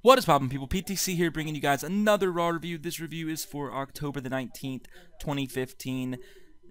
What is poppin', people? PTC here, bringing you guys another Raw review. This review is for October the 19th, 2015,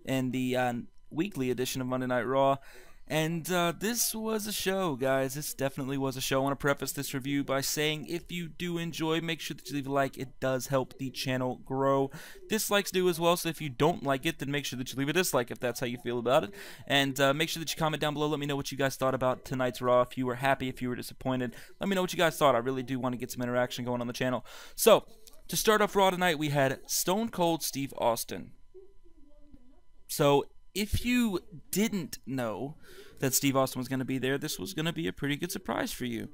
and the weekly edition of Monday Night Raw. And this was a show, guys. This definitely was a show. I want to preface this review by saying if you do enjoy, make sure that you leave a like. It does help the channel grow. Dislikes do as well, so if you don't like it, then make sure that you leave a dislike if that's how you feel about it. And make sure that you comment down below. Let me know what you guys thought about tonight's Raw. If you were happy, if you were disappointed, let me know what you guys thought. I really do want to get some interaction going on the channel. So, to start off Raw tonight, we had Stone Cold Steve Austin. So, if you didn't know that Steve Austin was going to be there, this was going to be a pretty good surprise for you.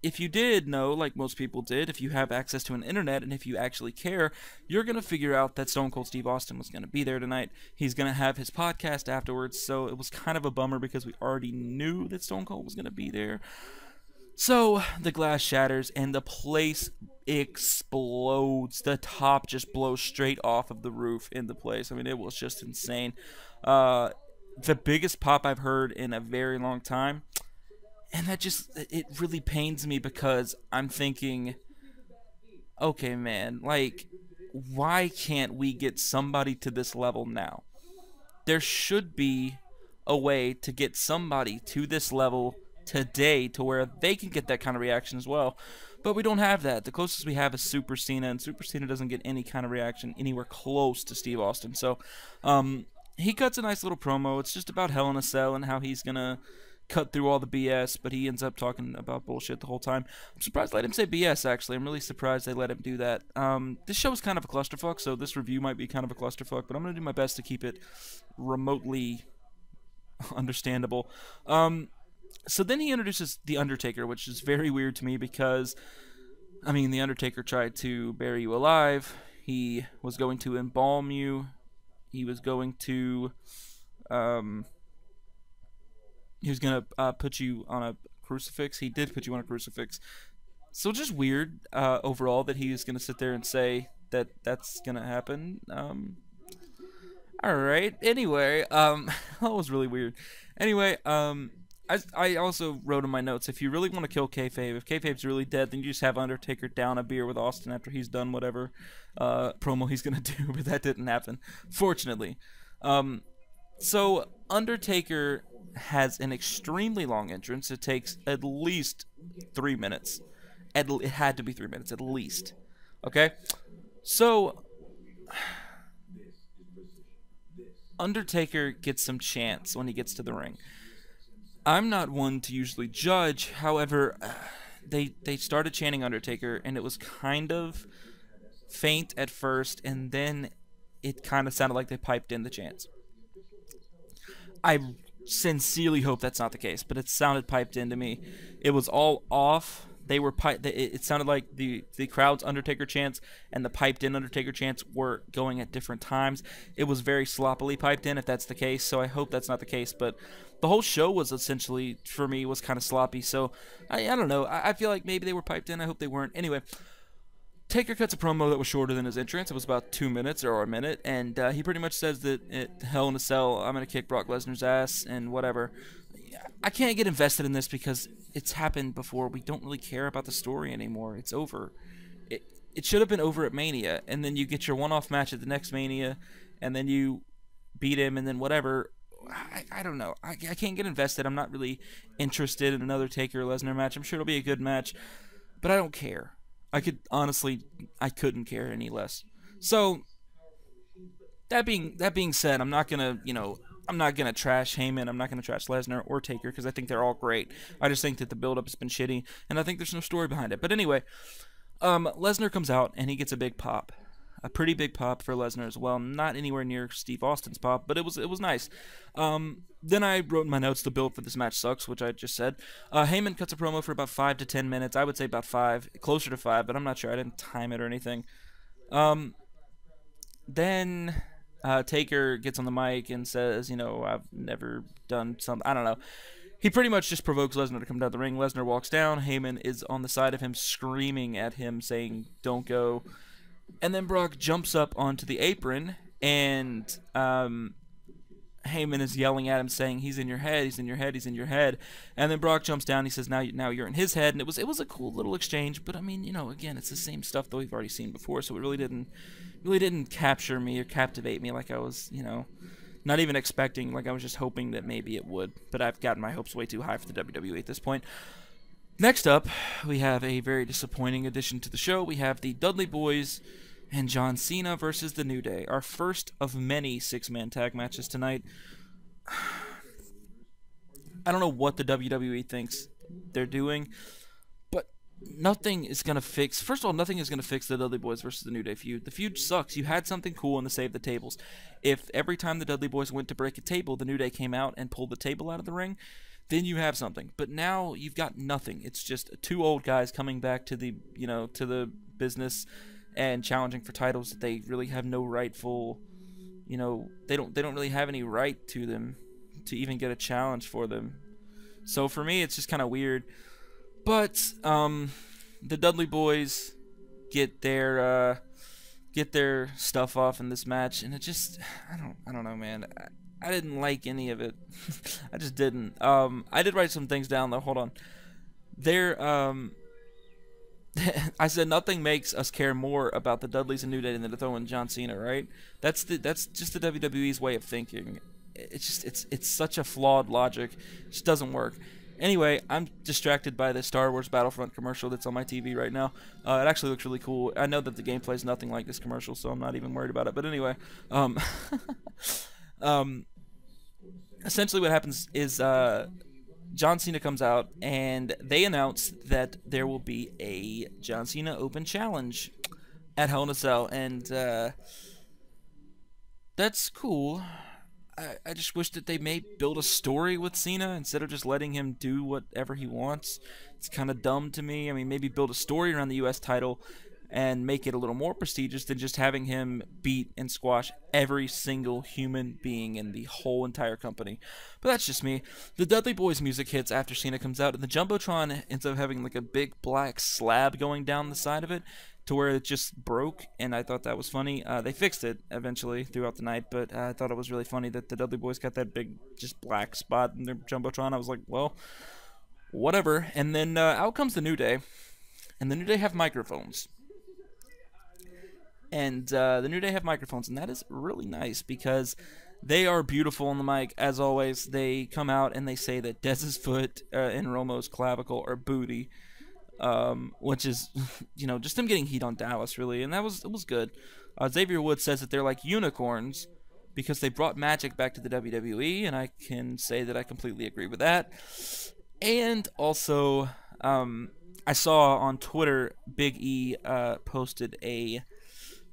If you did know, like most people did, if you have access to an internet and if you actually care, you're going to figure out that Stone Cold Steve Austin was going to be there tonight. He's going to have his podcast afterwards, so it was kind of a bummer because we already knew that Stone Cold was going to be there. So, the glass shatters and the place explodes. The top just blows straight off of the roof in the place. I mean, it was just insane. The biggest pop I've heard in a very long time. And that just, it really pains me because I'm thinking, okay, man, like, why can't we get somebody to this level now? There should be a way to get somebody to this level today to where they can get that kind of reaction as well, but we don't have that. The closest we have is Super Cena, and Super Cena doesn't get any kind of reaction anywhere close to Steve Austin. So he cuts a nice little promo. It's just about Hell in a Cell and how he's gonna cut through all the BS, but he ends up talking about bullshit the whole time. I'm surprised they let him say BS, actually. I'm really surprised they let him do that. This show is kind of a clusterfuck, so this review might be kind of a clusterfuck, but I'm gonna do my best to keep it remotely understandable. So then he introduces The Undertaker, which is very weird to me because, I mean, The Undertaker tried to bury you alive. He was going to embalm you. He was going to, put you on a crucifix. He did put you on a crucifix. So just weird, overall, that he was going to sit there and say that that's going to happen. Alright, anyway, that was really weird. Anyway, I also wrote in my notes, if you really want to kill kayfabe, if kayfabe's really dead, then you just have Undertaker down a beer with Austin after he's done whatever promo he's going to do, but that didn't happen, fortunately. So, Undertaker has an extremely long entrance. It takes at least 3 minutes. It had to be 3 minutes, at least. Okay? So, Undertaker gets some chants when he gets to the ring. I'm not one to usually judge, however, they started chanting Undertaker, and it was kind of faint at first, and then it kind of sounded like they piped in the chants. I sincerely hope that's not the case, but it sounded piped in to me. It was all off. They were it sounded like the crowd's Undertaker chants and the piped in Undertaker chants were going at different times. It was very sloppily piped in, if that's the case, so I hope that's not the case, but the whole show was essentially, for me, was kind of sloppy, so I don't know. I feel like maybe they were piped in. I hope they weren't. Anyway, Taker cuts a promo that was shorter than his entrance. It was about 2 minutes or a minute, and he pretty much says that Hell in a Cell, I'm going to kick Brock Lesnar's ass and whatever. I can't get invested in this because it's happened before. We don't really care about the story anymore. It's over. It should have been over at Mania, and then you get your one-off match at the next Mania, and then you beat him, and then whatever. I don't know. I can't get invested. I'm not really interested in another Taker Lesnar match. I'm sure it'll be a good match, but I don't care. I couldn't care any less. So that being said, I'm not gonna, I'm not gonna trash Heyman. I'm not gonna trash Lesnar or Taker because I think they're all great. I just think that the build-up has been shitty, and I think there's no story behind it. But anyway, Lesnar comes out and he gets a big pop. A pretty big pop for Lesnar as well. Not anywhere near Steve Austin's pop, but it was nice. Then I wrote in my notes, the build for this match sucks, which I just said. Heyman cuts a promo for about 5 to 10 minutes. I would say about 5, closer to 5, but I'm not sure. I didn't time it or anything. Then Taker gets on the mic and says, I've never done something. I don't know. He pretty much just provokes Lesnar to come down the ring. Lesnar walks down. Heyman is on the side of him screaming at him, saying, "Don't go." And then Brock jumps up onto the apron, and Heyman is yelling at him, saying, "He's in your head, he's in your head, he's in your head." And then Brock jumps down. He says, "Now you're in his head." And it was a cool little exchange. But I mean, again, it's the same stuff that we've already seen before. So it really didn't capture me or captivate me like I was, not even expecting. Like I was just hoping that maybe it would. But I've gotten my hopes way too high for the WWE at this point. Next up, we have a very disappointing addition to the show. We have the Dudley Boyz and John Cena versus the New Day. Our first of many six-man tag matches tonight. I don't know what the WWE thinks they're doing, but nothing is going to fix... First of all, nothing is going to fix the Dudley Boyz versus the New Day feud. The feud sucks. You had something cool in the Save the Tables. If every time the Dudley Boyz went to break a table, the New Day came out and pulled the table out of the ring, then you have something. But now you've got nothing. It's just two old guys coming back to the, to the business and challenging for titles that they really have no rightful, they don't really have any right to them to even get a challenge for them. So for me, it's just kind of weird. But the Dudley Boyz get their stuff off in this match, and it just I don't know, man. I didn't like any of it. I just didn't. I did write some things down though. Hold on. I said nothing makes us care more about the Dudleys and New Day than to throw in John Cena, right? That's just the WWE's way of thinking. It's such a flawed logic. It just doesn't work. Anyway, I'm distracted by the Star Wars Battlefront commercial that's on my TV right now. It actually looks really cool. I know that the gameplay is nothing like this commercial, so I'm not even worried about it. But anyway, essentially what happens is John Cena comes out, and they announce that there will be a John Cena Open Challenge at Hell in a Cell, and that's cool. I just wish that they may build a story with Cena instead of just letting him do whatever he wants. It's kind of dumb to me. I mean, maybe build a story around the U.S. title and make it a little more prestigious than just having him beat and squash every single human being in the whole entire company. But that's just me. The Dudley Boyz music hits after Cena comes out, and the Jumbotron ends up having like a big black slab going down the side of it to where it just broke, and I thought that was funny. They fixed it eventually throughout the night, but I thought it was really funny that the Dudley Boyz got that big just black spot in their Jumbotron. I was like, well, whatever. And then out comes the New Day, and the New Day have microphones. And the New Day have microphones, and that is really nice because they are beautiful on the mic, as always. They come out and they say that Dez's foot and Romo's clavicle are booty, which is, just them getting heat on Dallas, really, and it was good. Xavier Woods says that they're like unicorns because they brought magic back to the WWE, and I can say that I completely agree with that. And also, I saw on Twitter, Big E posted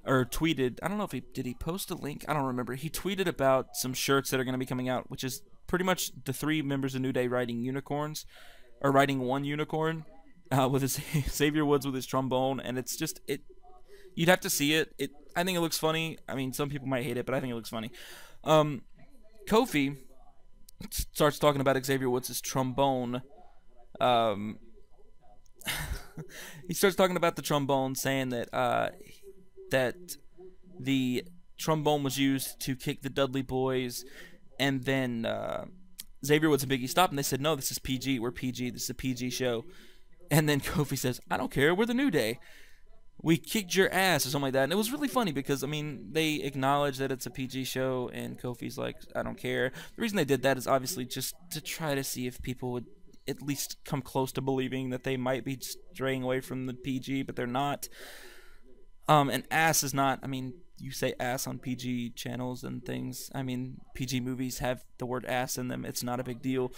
or tweeted, I don't know if did he post a link? I don't remember. He tweeted about some shirts that are going to be coming out, which is pretty much the three members of New Day riding unicorns, or riding one unicorn, with his Xavier Woods with his trombone, and it's just, you'd have to see it. I think it looks funny. I mean, some people might hate it, but I think it looks funny. Kofi starts talking about Xavier Woods' trombone. He starts talking about the trombone, saying that the trombone was used to kick the Dudley Boyz, and then Xavier Woods and Big E stopped, and they said, no, this is PG, we're PG, this is a PG show. And then Kofi says, I don't care, we're the New Day, we kicked your ass, or something like that. And it was really funny because, I mean, they acknowledge that it's a PG show, and Kofi's like, I don't care. The reason they did that is obviously just to try to see if people would at least come close to believing that they might be straying away from the PG, but they're not. And ass is not, I mean, you say ass on PG channels and things. I mean, PG movies have the word ass in them. It's not a big deal.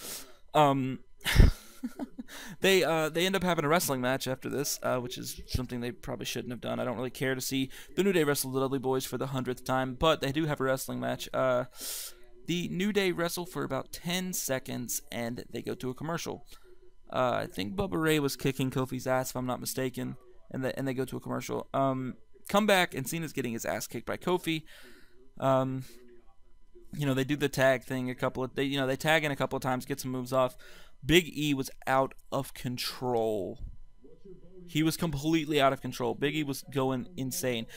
They end up having a wrestling match after this, which is something they probably shouldn't have done. I don't really care to see the New Day wrestle the Dudley Boyz for the 100th time, but they do have a wrestling match. The New Day wrestle for about 10 seconds, and they go to a commercial. I think Bubba Ray was kicking Kofi's ass, if I'm not mistaken. And they go to a commercial. Come back, and Cena's getting his ass kicked by Kofi. They do the tag thing they tag in a couple of times, get some moves off. Big E was out of control He was completely out of control. Big E was going insane.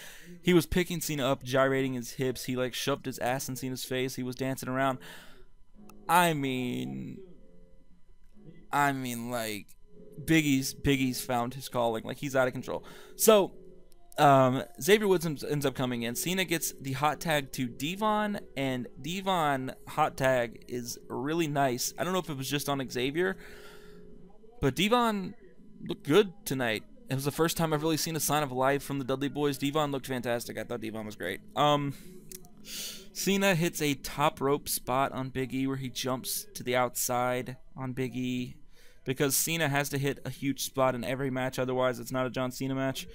He was picking Cena up, gyrating his hips. He like shoved his ass in Cena's face. He was dancing around. I mean, like Big E's found his calling. Like, he's out of control. So Xavier Woods ends up coming in. Cena gets the hot tag to Devon, and Devon hot tag is really nice. I don't know if it was just on Xavier, but Devon looked good tonight. It was the first time I've really seen a sign of life from the Dudley Boyz. Devon looked fantastic. I thought Devon was great. Cena hits a top rope spot on Big E where he jumps to the outside on Big E, because Cena has to hit a huge spot in every match, otherwise it's not a John Cena match.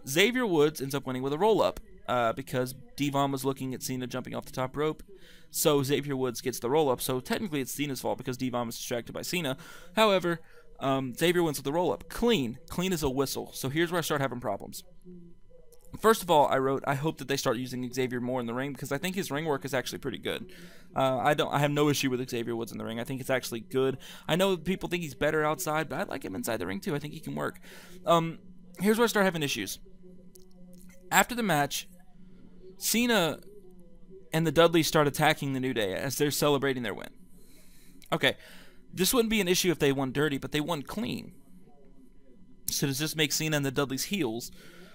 Xavier Woods ends up winning with a roll-up because Devon was looking at Cena jumping off the top rope. So Xavier Woods gets the roll-up. So technically it's Cena's fault because Devon was distracted by Cena. However, Xavier wins with the roll-up. Clean. Clean as a whistle. So here's where I start having problems. First of all, I wrote, I hope that they start using Xavier more in the ring, because I think his ring work is actually pretty good. I have no issue with Xavier Woods in the ring. I think it's actually good. I know people think he's better outside, but I like him inside the ring too. I think he can work. Here's where I start having issues. After the match, Cena and the Dudleys start attacking the New Day as they're celebrating their win. Okay, this wouldn't be an issue if they won dirty, but they won clean. So does this make Cena and the Dudleys heels?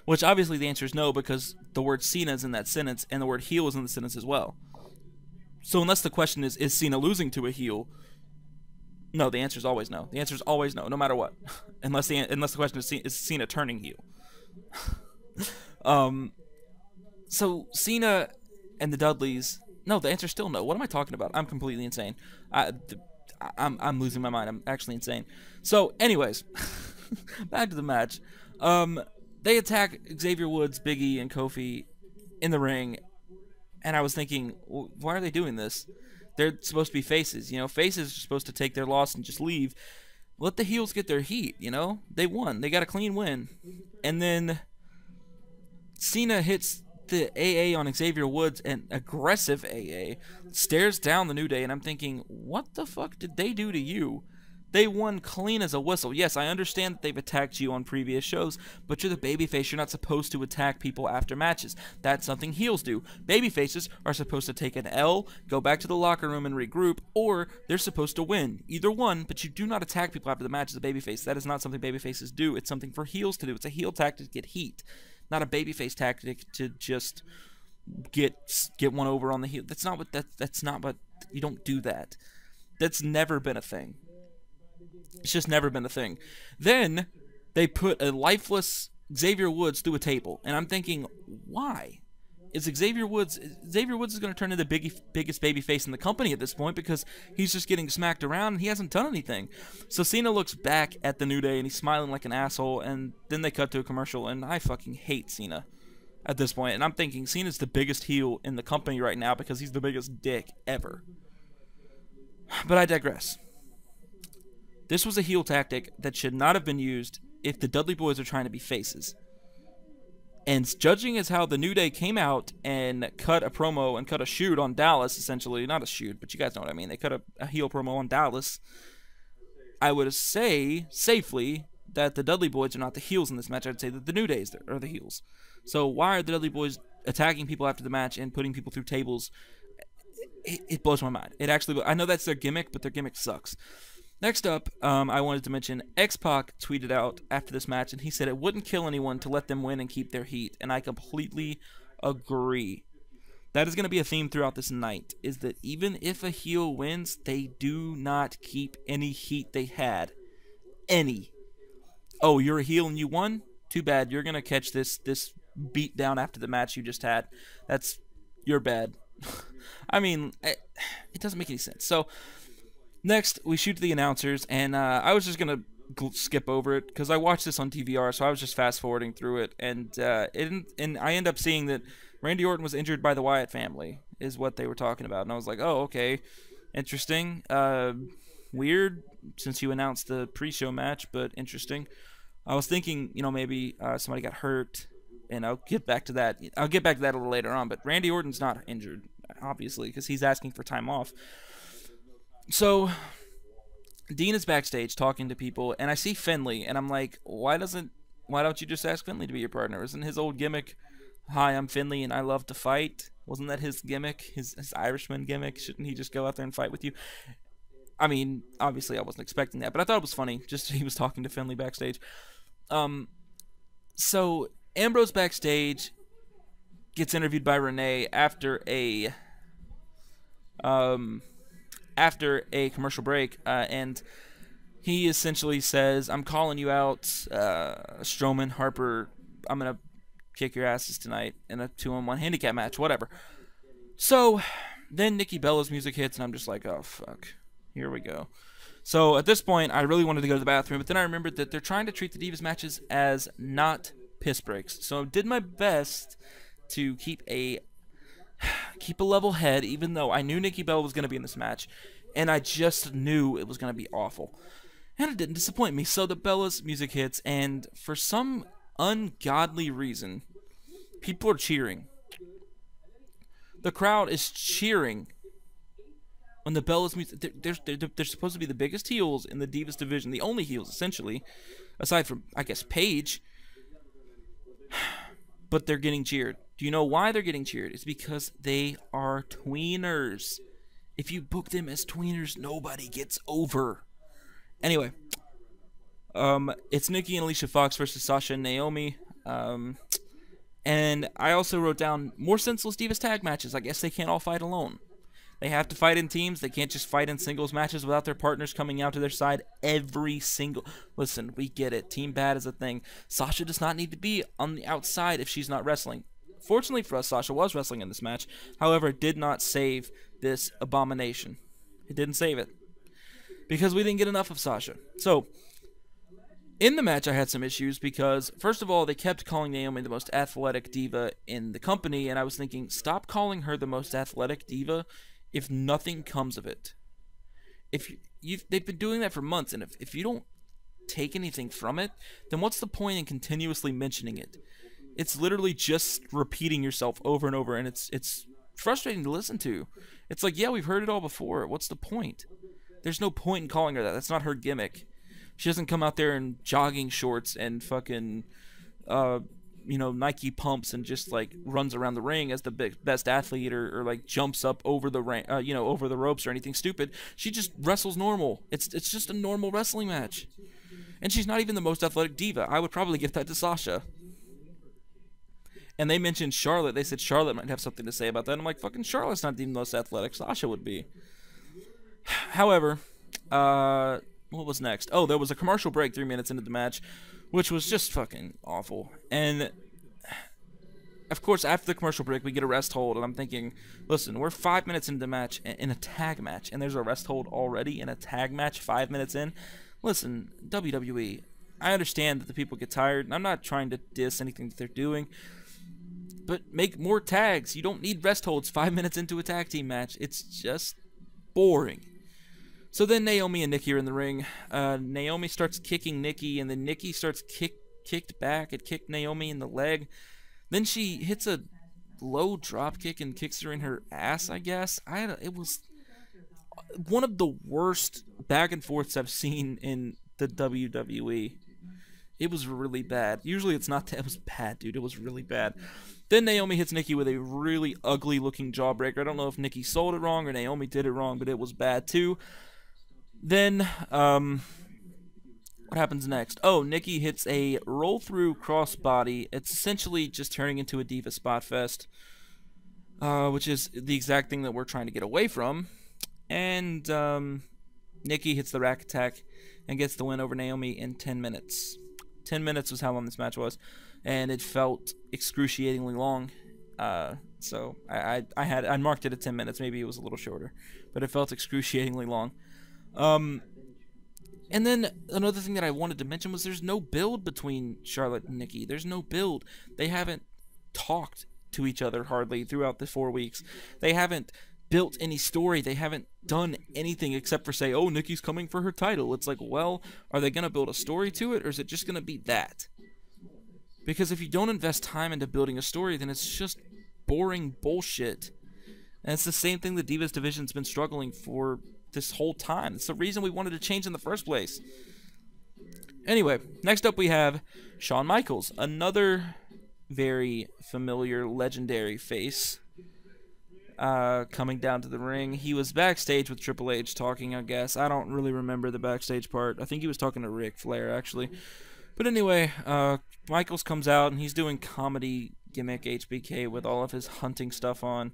Which obviously the answer is no, because the word Cena is in that sentence, and the word heel is in the sentence as well. So unless the question is Cena losing to a heel? No, the answer is always no. The answer is always no, no matter what. unless the question is Cena turning heel. So Cena and the Dudleys. No, the answer is still no. What am I talking about? I'm completely insane. I'm losing my mind. I'm actually insane. So, anyways, back to the match. They attack Xavier Woods, Big E, and Kofi in the ring, and I was thinking, well, why are they doing this? They're supposed to be faces, you know. Faces are supposed to take their loss and just leave. Let the heels get their heat, you know. They won. They got a clean win. And then Cena hits the AA on Xavier Woods, and aggressive AA, stares down the New Day, and I'm thinking, what the fuck did they do to you? They won clean as a whistle. Yes, I understand that they've attacked you on previous shows, but you're the babyface. You're not supposed to attack people after matches. That's something heels do. Babyfaces are supposed to take an L, go back to the locker room and regroup, or they're supposed to win. Either one, but you do not attack people after the match as a babyface. That is not something babyfaces do. It's something for heels to do. It's a heel tactic to get heat, not a babyface tactic to just get one over on the heel. That's not what you don't do that. That's never been a thing. It's just never been a thing. Then they put a lifeless Xavier Woods through a table, and I'm thinking, why? Is Xavier Woods is going to turn into the biggest babyface in the company at this point, because he's just getting smacked around and he hasn't done anything. So Cena looks back at the New Day and he's smiling like an asshole, and then they cut to a commercial, and I fucking hate Cena at this point. And I'm thinking, Cena's the biggest heel in the company right now because he's the biggest dick ever. But I digress. This was a heel tactic that should not have been used if the Dudley Boyz are trying to be faces. And judging as how the New Day came out and cut a promo and cut a shoot on Dallas, essentially, not a shoot, but you guys know what I mean. They cut a heel promo on Dallas. I would say, safely, that the Dudley Boyz are not the heels in this match. I'd say that the New Days are the heels. So why are the Dudley Boyz attacking people after the match and putting people through tables? It blows my mind. It actually, I know that's their gimmick, but their gimmick sucks. Next up, I wanted to mention X-Pac tweeted out after this match, and he said it wouldn't kill anyone to let them win and keep their heat, and I completely agree. That is going to be a theme throughout this night, is that even if a heel wins, they do not keep any heat they had. Any. Oh, you're a heel and you won? Too bad. You're going to catch this beat down after the match you just had. You're bad. I mean, it doesn't make any sense. So, next, we shoot to the announcers, and I was just going to skip over it because I watched this on TVR, so I was just fast-forwarding through it, and I end up seeing that Randy Orton was injured by the Wyatt family, is what they were talking about, and I was like, oh, okay, interesting, weird, since you announced the pre-show match, but interesting. I was thinking, maybe somebody got hurt, and I'll get back to that. I'll get back to that a little later on, but Randy Orton's not injured, obviously, because he's asking for time off. So, Dean is backstage talking to people, and I see Finley, and I'm like, why don't you just ask Finley to be your partner? Isn't his old gimmick, hi, I'm Finley and I love to fight? Wasn't that his gimmick, his Irishman gimmick? Shouldn't he just go out there and fight with you? I mean, obviously I wasn't expecting that, but I thought it was funny. Just he was talking to Finley backstage. So Ambrose backstage gets interviewed by Renee after a commercial break, and he essentially says, I'm calling you out, Strowman, Harper, I'm going to kick your asses tonight in a 2-on-1 handicap match, whatever. So then Nikki Bella's music hits, and I'm just like, oh, fuck, here we go. So at this point, I really wanted to go to the bathroom, but then I remembered that they're trying to treat the Divas matches as not piss breaks. So I did my best to keep a level head, even though I knew Nikki Bella was going to be in this match, and I just knew it was going to be awful. And it didn't disappoint me. So the Bella's music hits, and for some ungodly reason, people are cheering. The crowd is cheering when the Bella's music. They're supposed to be the biggest heels in the Divas division, the only heels, essentially, aside from, I guess, Paige. But they're getting cheered. Do you know why they're getting cheered? It's because they are tweeners. If you book them as tweeners, nobody gets over. Anyway, it's Nikki and Alicia Fox versus Sasha and Naomi. And I also wrote down more senseless Divas tag matches. I guess they can't all fight alone. They have to fight in teams. They can't just fight in singles matches without their partners coming out to their side every single... Listen, we get it. Team bad is a thing. Sasha does not need to be on the outside if she's not wrestling. Fortunately for us, Sasha was wrestling in this match. However, it did not save this abomination. It didn't save it. Because we didn't get enough of Sasha. So, in the match, I had some issues because, first of all, they kept calling Naomi the most athletic diva in the company, and I was thinking, stop calling her the most athletic diva if nothing comes of it. They've been doing that for months, and if you don't take anything from it, then what's the point in continuously mentioning it? It's literally just repeating yourself over and over, and it's frustrating to listen to. It's like, yeah, we've heard it all before. What's the point? There's no point in calling her that. That's not her gimmick. She doesn't come out there in jogging shorts and fucking, Nike pumps and just like runs around the ring as the best athlete or like jumps up over the over the ropes or anything stupid. She just wrestles normal. It's just a normal wrestling match, and she's not even the most athletic diva. I would probably give that to Sasha. And they mentioned Charlotte. They said Charlotte might have something to say about that. I'm like, fucking Charlotte's not even the most athletic. Sasha would be. However, what was next? Oh, there was a commercial break 3 minutes into the match, which was just fucking awful. And, of course, after the commercial break, we get a rest hold. And I'm thinking, listen, we're 5 minutes into the match, in a tag match, and there's a rest hold already in a tag match 5 minutes in. Listen, WWE, I understand that the people get tired, and I'm not trying to diss anything that they're doing, but make more tags. You don't need rest holds 5 minutes into a tag team match. It's just boring. So then Naomi and Nikki are in the ring. Naomi starts kicking Nikki, and then Nikki starts kicked back and kicked Naomi in the leg. Then she hits a low drop kick and kicks her in her ass, I guess. It was one of the worst back and forths I've seen in the WWE. It was really bad. Usually it's not that. It was bad, dude. It was really bad. Then Naomi hits Nikki with a really ugly-looking jawbreaker. I don't know if Nikki sold it wrong or Naomi did it wrong, but it was bad too. Then, what happens next? Oh, Nikki hits a roll-through crossbody. It's essentially just turning into a Diva Spot Fest, which is the exact thing that we're trying to get away from. And Nikki hits the rack attack and gets the win over Naomi in 10 minutes. 10 minutes was how long this match was, and it felt excruciatingly long. So I marked it at 10 minutes. Maybe it was a little shorter, but it felt excruciatingly long. And then another thing that I wanted to mention was there's no build between Charlotte and Nikki. There's no build. They haven't talked to each other hardly throughout the 4 weeks. They haven't built any story. They haven't done anything except for say, oh, Nikki's coming for her title. It's like, well, are they going to build a story to it, or is it just going to be that? Because if you don't invest time into building a story, then it's just boring bullshit. And it's the same thing the Divas division's been struggling for this whole time. It's the reason we wanted to change in the first place. Anyway, next up we have Shawn Michaels, another very familiar, legendary face, coming down to the ring. He was backstage with Triple H talking, I guess. I don't really remember the backstage part. I think he was talking to Ric Flair, actually. But anyway, Michaels comes out, and he's doing comedy gimmick HBK with all of his hunting stuff on.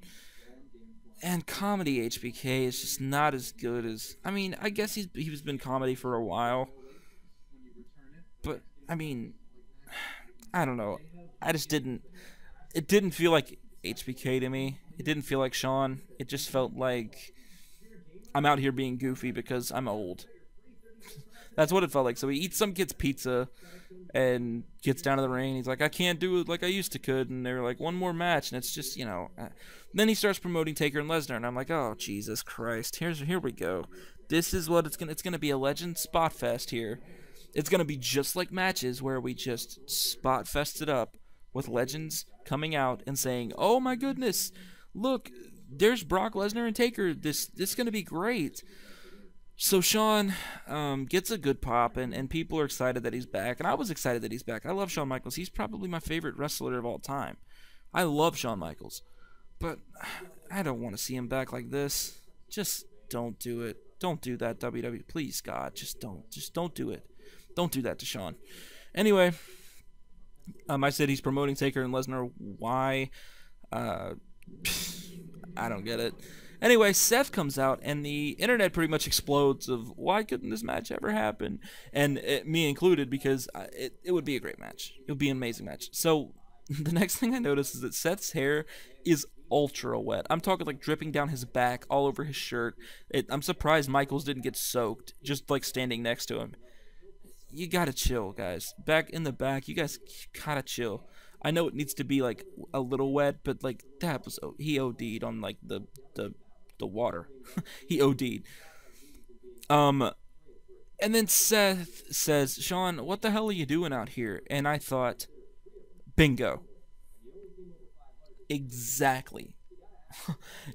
And comedy HBK is just not as good as... I mean, I guess he's been comedy for a while. But, I mean, I don't know. I just didn't... It didn't feel like HBK to me. It didn't feel like Shawn. It just felt like I'm out here being goofy because I'm old. That's what it felt like. So he eats some kid's pizza and gets down to the ring. He's like, I can't do it like I used to could. And they're like, one more match. And it's just, you know... Then he starts promoting Taker and Lesnar. And I'm like, oh, Jesus Christ. Here we go. This is what it's gonna be, a legend spot fest here. It's going to be just like matches where we just spot fest it up with legends coming out and saying, oh my goodness, look, there's Brock Lesnar and Taker. This is going to be great. So Shawn gets a good pop, and people are excited that he's back. And I was excited that he's back. I love Shawn Michaels. He's probably my favorite wrestler of all time. I love Shawn Michaels. But I don't want to see him back like this. Just don't do it. Don't do that, WWE. Please, God, just don't. Just don't do it. Don't do that to Shawn. Anyway, I said he's promoting Taker and Lesnar. Why? I don't get it. Anyway, Seth comes out, and the internet pretty much explodes of why couldn't this match ever happen? And me included, because it would be a great match. It would be an amazing match. So the next thing I noticed is that Seth's hair is ultra wet. I'm talking like dripping down his back, all over his shirt. I'm surprised Michaels didn't get soaked, just like standing next to him. You gotta chill, guys. Back in the back, you guys gotta chill. I know it needs to be like a little wet, but like that was, he OD'd on like the water. He OD'd. And then Seth says, Shawn, what the hell are you doing out here? And I thought, bingo. Exactly.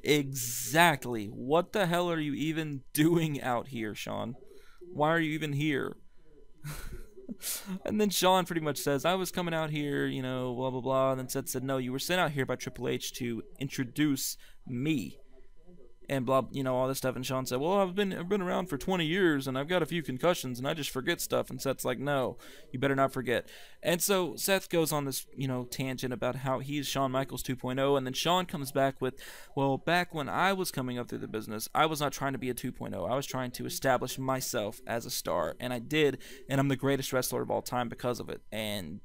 Exactly. What the hell are you even doing out here, Shawn? Why are you even here? And then Shawn pretty much says, I was coming out here, you know, blah, blah, blah. And then Seth said, no, you were sent out here by Triple H to introduce me. And blah, you know, all this stuff. And Shawn said, well, I've been around for 20 years, and I've got a few concussions, and I just forget stuff. And Seth's like, no, you better not forget. And so Seth goes on this, you know, tangent about how he's Shawn Michaels 2.0, and then Shawn comes back with, well, back when I was coming up through the business, I was not trying to be a 2.0. I was trying to establish myself as a star, and I did, and I'm the greatest wrestler of all time because of it. And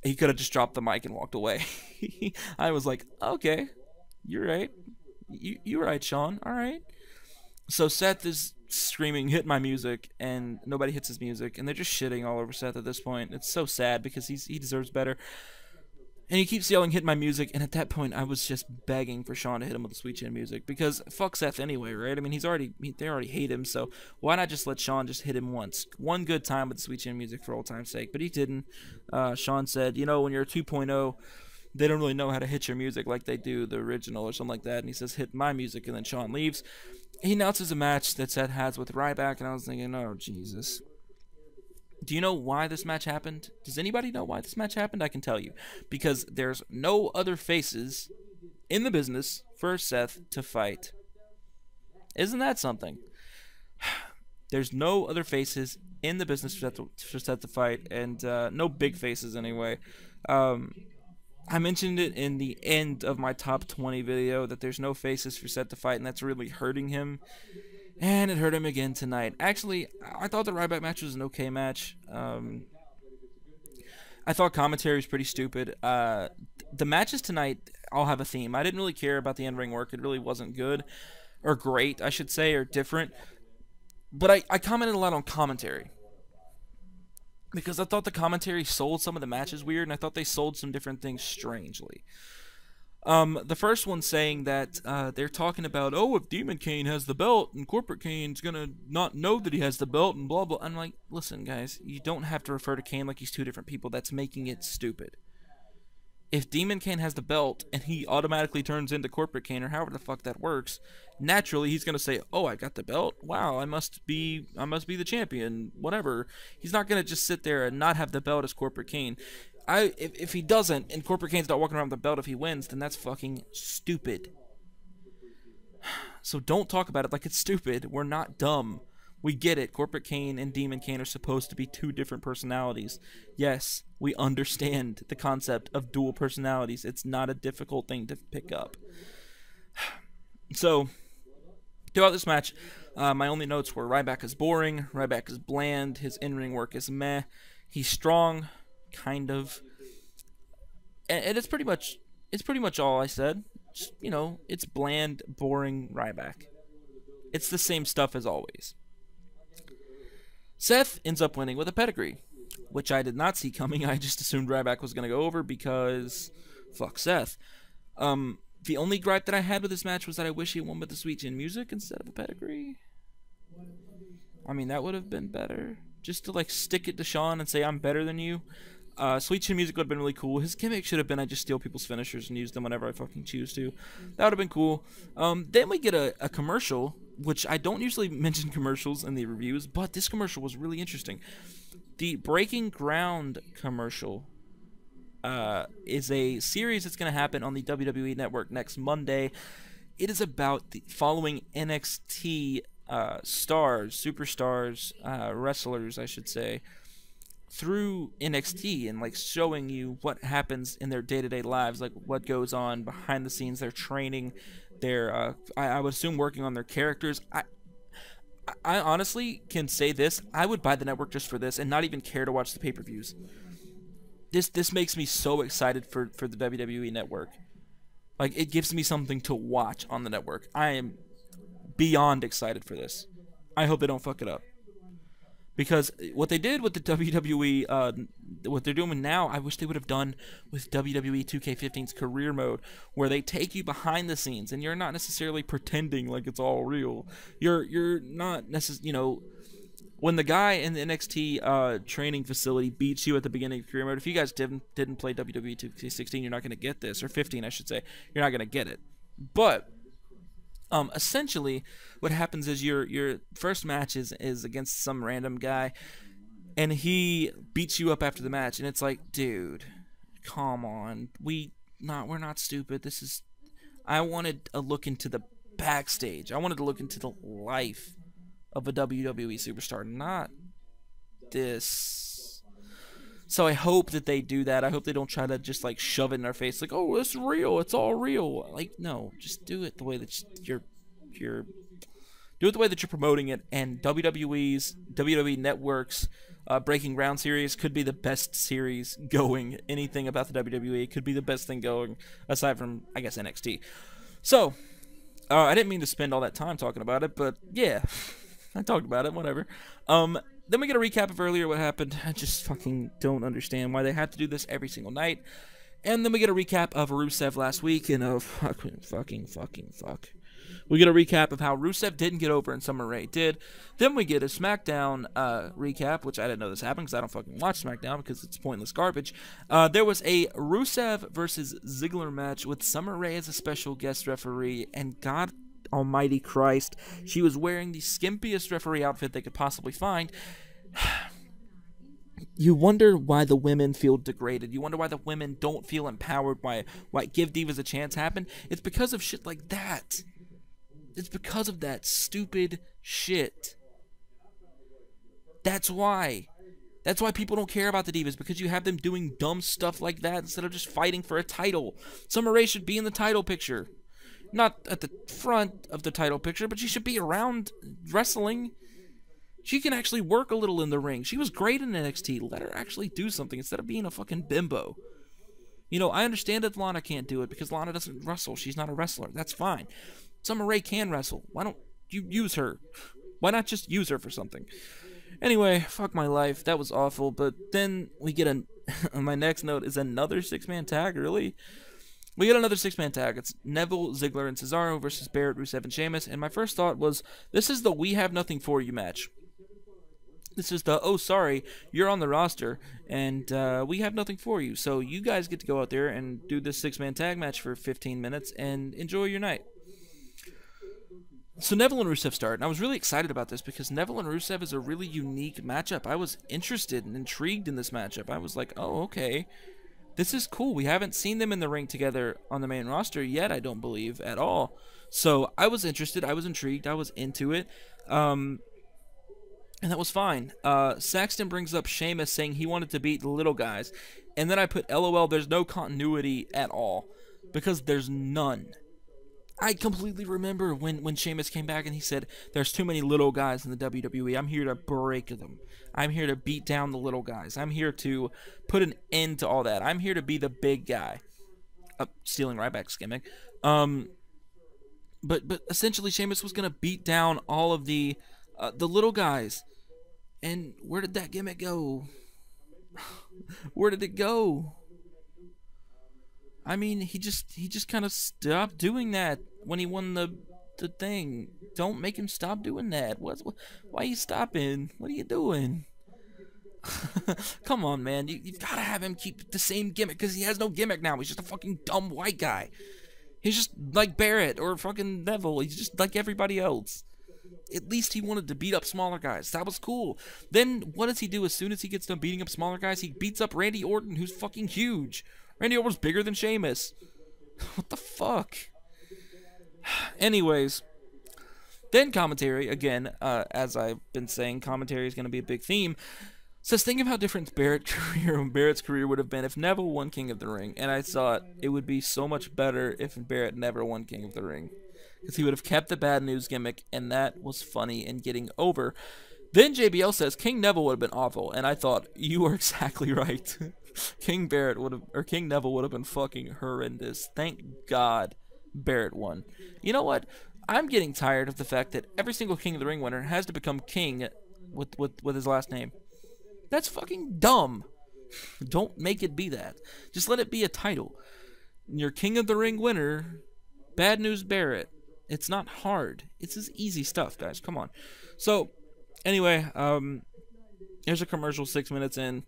he could have just dropped the mic and walked away. I was like, okay, you're right. You're right, Shawn. All right. So Seth is screaming, hit my music, and nobody hits his music, and they're just shitting all over Seth at this point. It's so sad because he deserves better. And he keeps yelling, hit my music, and at that point I was just begging for Shawn to hit him with the Sweet Chin music, because fuck Seth anyway, right? I mean, they already hate him, so why not just let Shawn just hit him once? One good time with the Sweet Chin music for old time's sake, but he didn't. Shawn said, you know, when you're a 2.0, they don't really know how to hit your music like they do the original or something like that. And he says, hit my music, and then Shawn leaves. He announces a match that Seth has with Ryback, and I was thinking, oh, Jesus. Do you know why this match happened? Does anybody know why this match happened? I can tell you. Because there's no other faces in the business for Seth to fight. Isn't that something? There's no other faces in the business for Seth to fight, and no big faces anyway. I mentioned it in the end of my top 20 video that there's no faces for Seth to fight, and that's really hurting him. And it hurt him again tonight. Actually, I thought the Ryback match was an okay match. I thought commentary was pretty stupid. The matches tonight all have a theme. I didn't really care about the in-ring work. It really wasn't good. Or great, I should say, or different. But I commented a lot on commentary. Because I thought the commentary sold some of the matches weird, and I thought they sold some different things strangely. The first one saying that they're talking about, oh, if Demon Kane has the belt, and Corporate Kane's gonna not know that he has the belt, and blah, blah. I'm like, listen, guys, you don't have to refer to Kane like he's two different people. That's making it stupid. if Demon Kane has the belt and he automatically turns into Corporate Kane, or however the fuck that works, naturally he's gonna say, "Oh, I got the belt. Wow, I must be the champion." Whatever. He's not gonna just sit there and not have the belt as Corporate Kane. If he doesn't, and Corporate Kane's not walking around with the belt if he wins, then that's fucking stupid. So don't talk about it like it's stupid. We're not dumb. We get it. Corporate Kane and Demon Kane are supposed to be two different personalities. Yes, we understand the concept of dual personalities. It's not a difficult thing to pick up. So, throughout this match, my only notes were Ryback is boring, Ryback is bland, his in-ring work is meh, he's strong, kind of, and it's pretty much all I said. Just, you know, it's bland, boring Ryback. It's the same stuff as always. Seth ends up winning with a pedigree, which I did not see coming. I just assumed Ryback was going to go over because fuck Seth. The only gripe that I had with this match was that I wish he won with the Sweet Chin Music instead of a pedigree. I mean, that would have been better. Just to, like, stick it to Shawn and say, I'm better than you. Sweet Chin Music would have been really cool. His gimmick should have been I just steal people's finishers and use them whenever I fucking choose to. That would have been cool. Then we get a commercial, which I don't usually mention commercials in the reviews, but this commercial was really interesting. The Breaking Ground commercial is a series that's going to happen on the WWE Network next Monday. It is about following NXT superstars, wrestlers, I should say, through NXT and like showing you what happens in their day-to-day lives, like what goes on behind the scenes, their training, their I would assume working on their characters. I honestly can say this, I would buy the network just for this and not even care to watch the pay-per-views. This makes me so excited for the WWE Network. Like, it gives me something to watch on the network. I am beyond excited for this. I hope they don't fuck it up. Because what they did with the WWE, what they're doing now, I wish they would have done with WWE 2K15's career mode, where they take you behind the scenes, and you're not necessarily pretending like it's all real. You're not necessarily, you know, when the guy in the NXT training facility beats you at the beginning of career mode, if you guys didn't play WWE 2K16, you're not going to get this, or 15, I should say. You're not going to get it. But essentially, what happens is your first match is against some random guy, and he beats you up after the match, and it's like, dude, come on, we're not stupid. I wanted a look into the backstage. I wanted to look into the life of a WWE superstar, not this. So I hope that they do that. I hope they don't try to just like shove it in our face, like, oh, it's real, it's all real. Like, no, just do it the way that you're do it the way that you're promoting it. And WWE Network's Breaking Ground series could be the best series going. Anything about the WWE could be the best thing going, aside from, I guess, NXT. So I didn't mean to spend all that time talking about it, but yeah, I talked about it, whatever. Then we get a recap of earlier what happened. I just fucking don't understand why they have to do this every single night. And then we get a recap of Rusev last week, and fucking fuck. We get a recap of how Rusev didn't get over and Summer Rae did. Then we get a SmackDown recap, which I didn't know this happened because I don't fucking watch SmackDown because it's pointless garbage. There was a Rusev versus Ziggler match with Summer Rae as a special guest referee, and God almighty Christ, she was wearing the skimpiest referee outfit they could possibly find. You wonder why the women feel degraded. You wonder why the women don't feel empowered, why Give Divas a Chance happened. It's because of shit like that. It's because of that stupid shit. That's why. That's why people don't care about the Divas, because you have them doing dumb stuff like that instead of just fighting for a title. Summer Rae should be in the title picture. Not at the front of the title picture, but she should be around wrestling. She can actually work a little in the ring. She was great in NXT. Let her actually do something instead of being a fucking bimbo. You know, I understand that Lana can't do it because Lana doesn't wrestle. She's not a wrestler. That's fine. Summer Rae can wrestle. Why don't you use her? Why not just use her for something? Anyway, fuck my life. That was awful. But then we get my next note is another six-man tag, really? We get another six-man tag. It's Neville, Ziggler, and Cesaro versus Barrett, Rusev, and Sheamus. And my first thought was, this is the We Have Nothing For You match. This is the, oh, sorry, you're on the roster, and we have nothing for you. So you guys get to go out there and do this 6-man tag match for 15 minutes and enjoy your night. So Neville and Rusev start, and I was really excited about this because Neville and Rusev is a really unique matchup. I was interested and intrigued in this matchup. I was like, oh, okay, this is cool. We haven't seen them in the ring together on the main roster yet, I don't believe, at all. So I was interested, I was intrigued, I was into it, and that was fine. Saxton brings up Sheamus saying he wanted to beat the little guys, and then I put LOL, there's no continuity at all, because there's none. I completely remember when Sheamus came back and he said, there's too many little guys in the WWE. I'm here to break them. I'm here to beat down the little guys. I'm here to put an end to all that. I'm here to be the big guy. Stealing Ryback's gimmick. But essentially Sheamus was going to beat down all of the little guys. And where did that gimmick go? Where did it go? I mean, he just kind of stopped doing that when he won the thing. Don't make him stop doing that. Why are you stopping? What are you doing? Come on, man. You've got to have him keep the same gimmick because he has no gimmick now. He's just a fucking dumb white guy. He's just like Barrett or fucking Neville. He's just like everybody else. At least he wanted to beat up smaller guys. That was cool. Then what does he do as soon as he gets done beating up smaller guys? He beats up Randy Orton, who's fucking huge. Randy Orton's bigger than Sheamus. What the fuck? Anyways, then commentary, again, as I've been saying, commentary is going to be a big theme. Says, think of how different Barrett's career would have been if Neville won King of the Ring. And I thought it would be so much better if Barrett never won King of the Ring. Because he would have kept the bad news gimmick, and that was funny and getting over. Then JBL says, King Neville would have been awful. And I thought, you are exactly right. King Neville would have been fucking horrendous. Thank God Barrett won. You know what? I'm getting tired of the fact that every single King of the Ring winner has to become king with his last name. That's fucking dumb. Don't make it be that. Just let it be a title. Your King of the Ring winner, Bad News Barrett. It's not hard. It's just easy stuff, guys. Come on. So, anyway, here's a commercial 6 minutes in.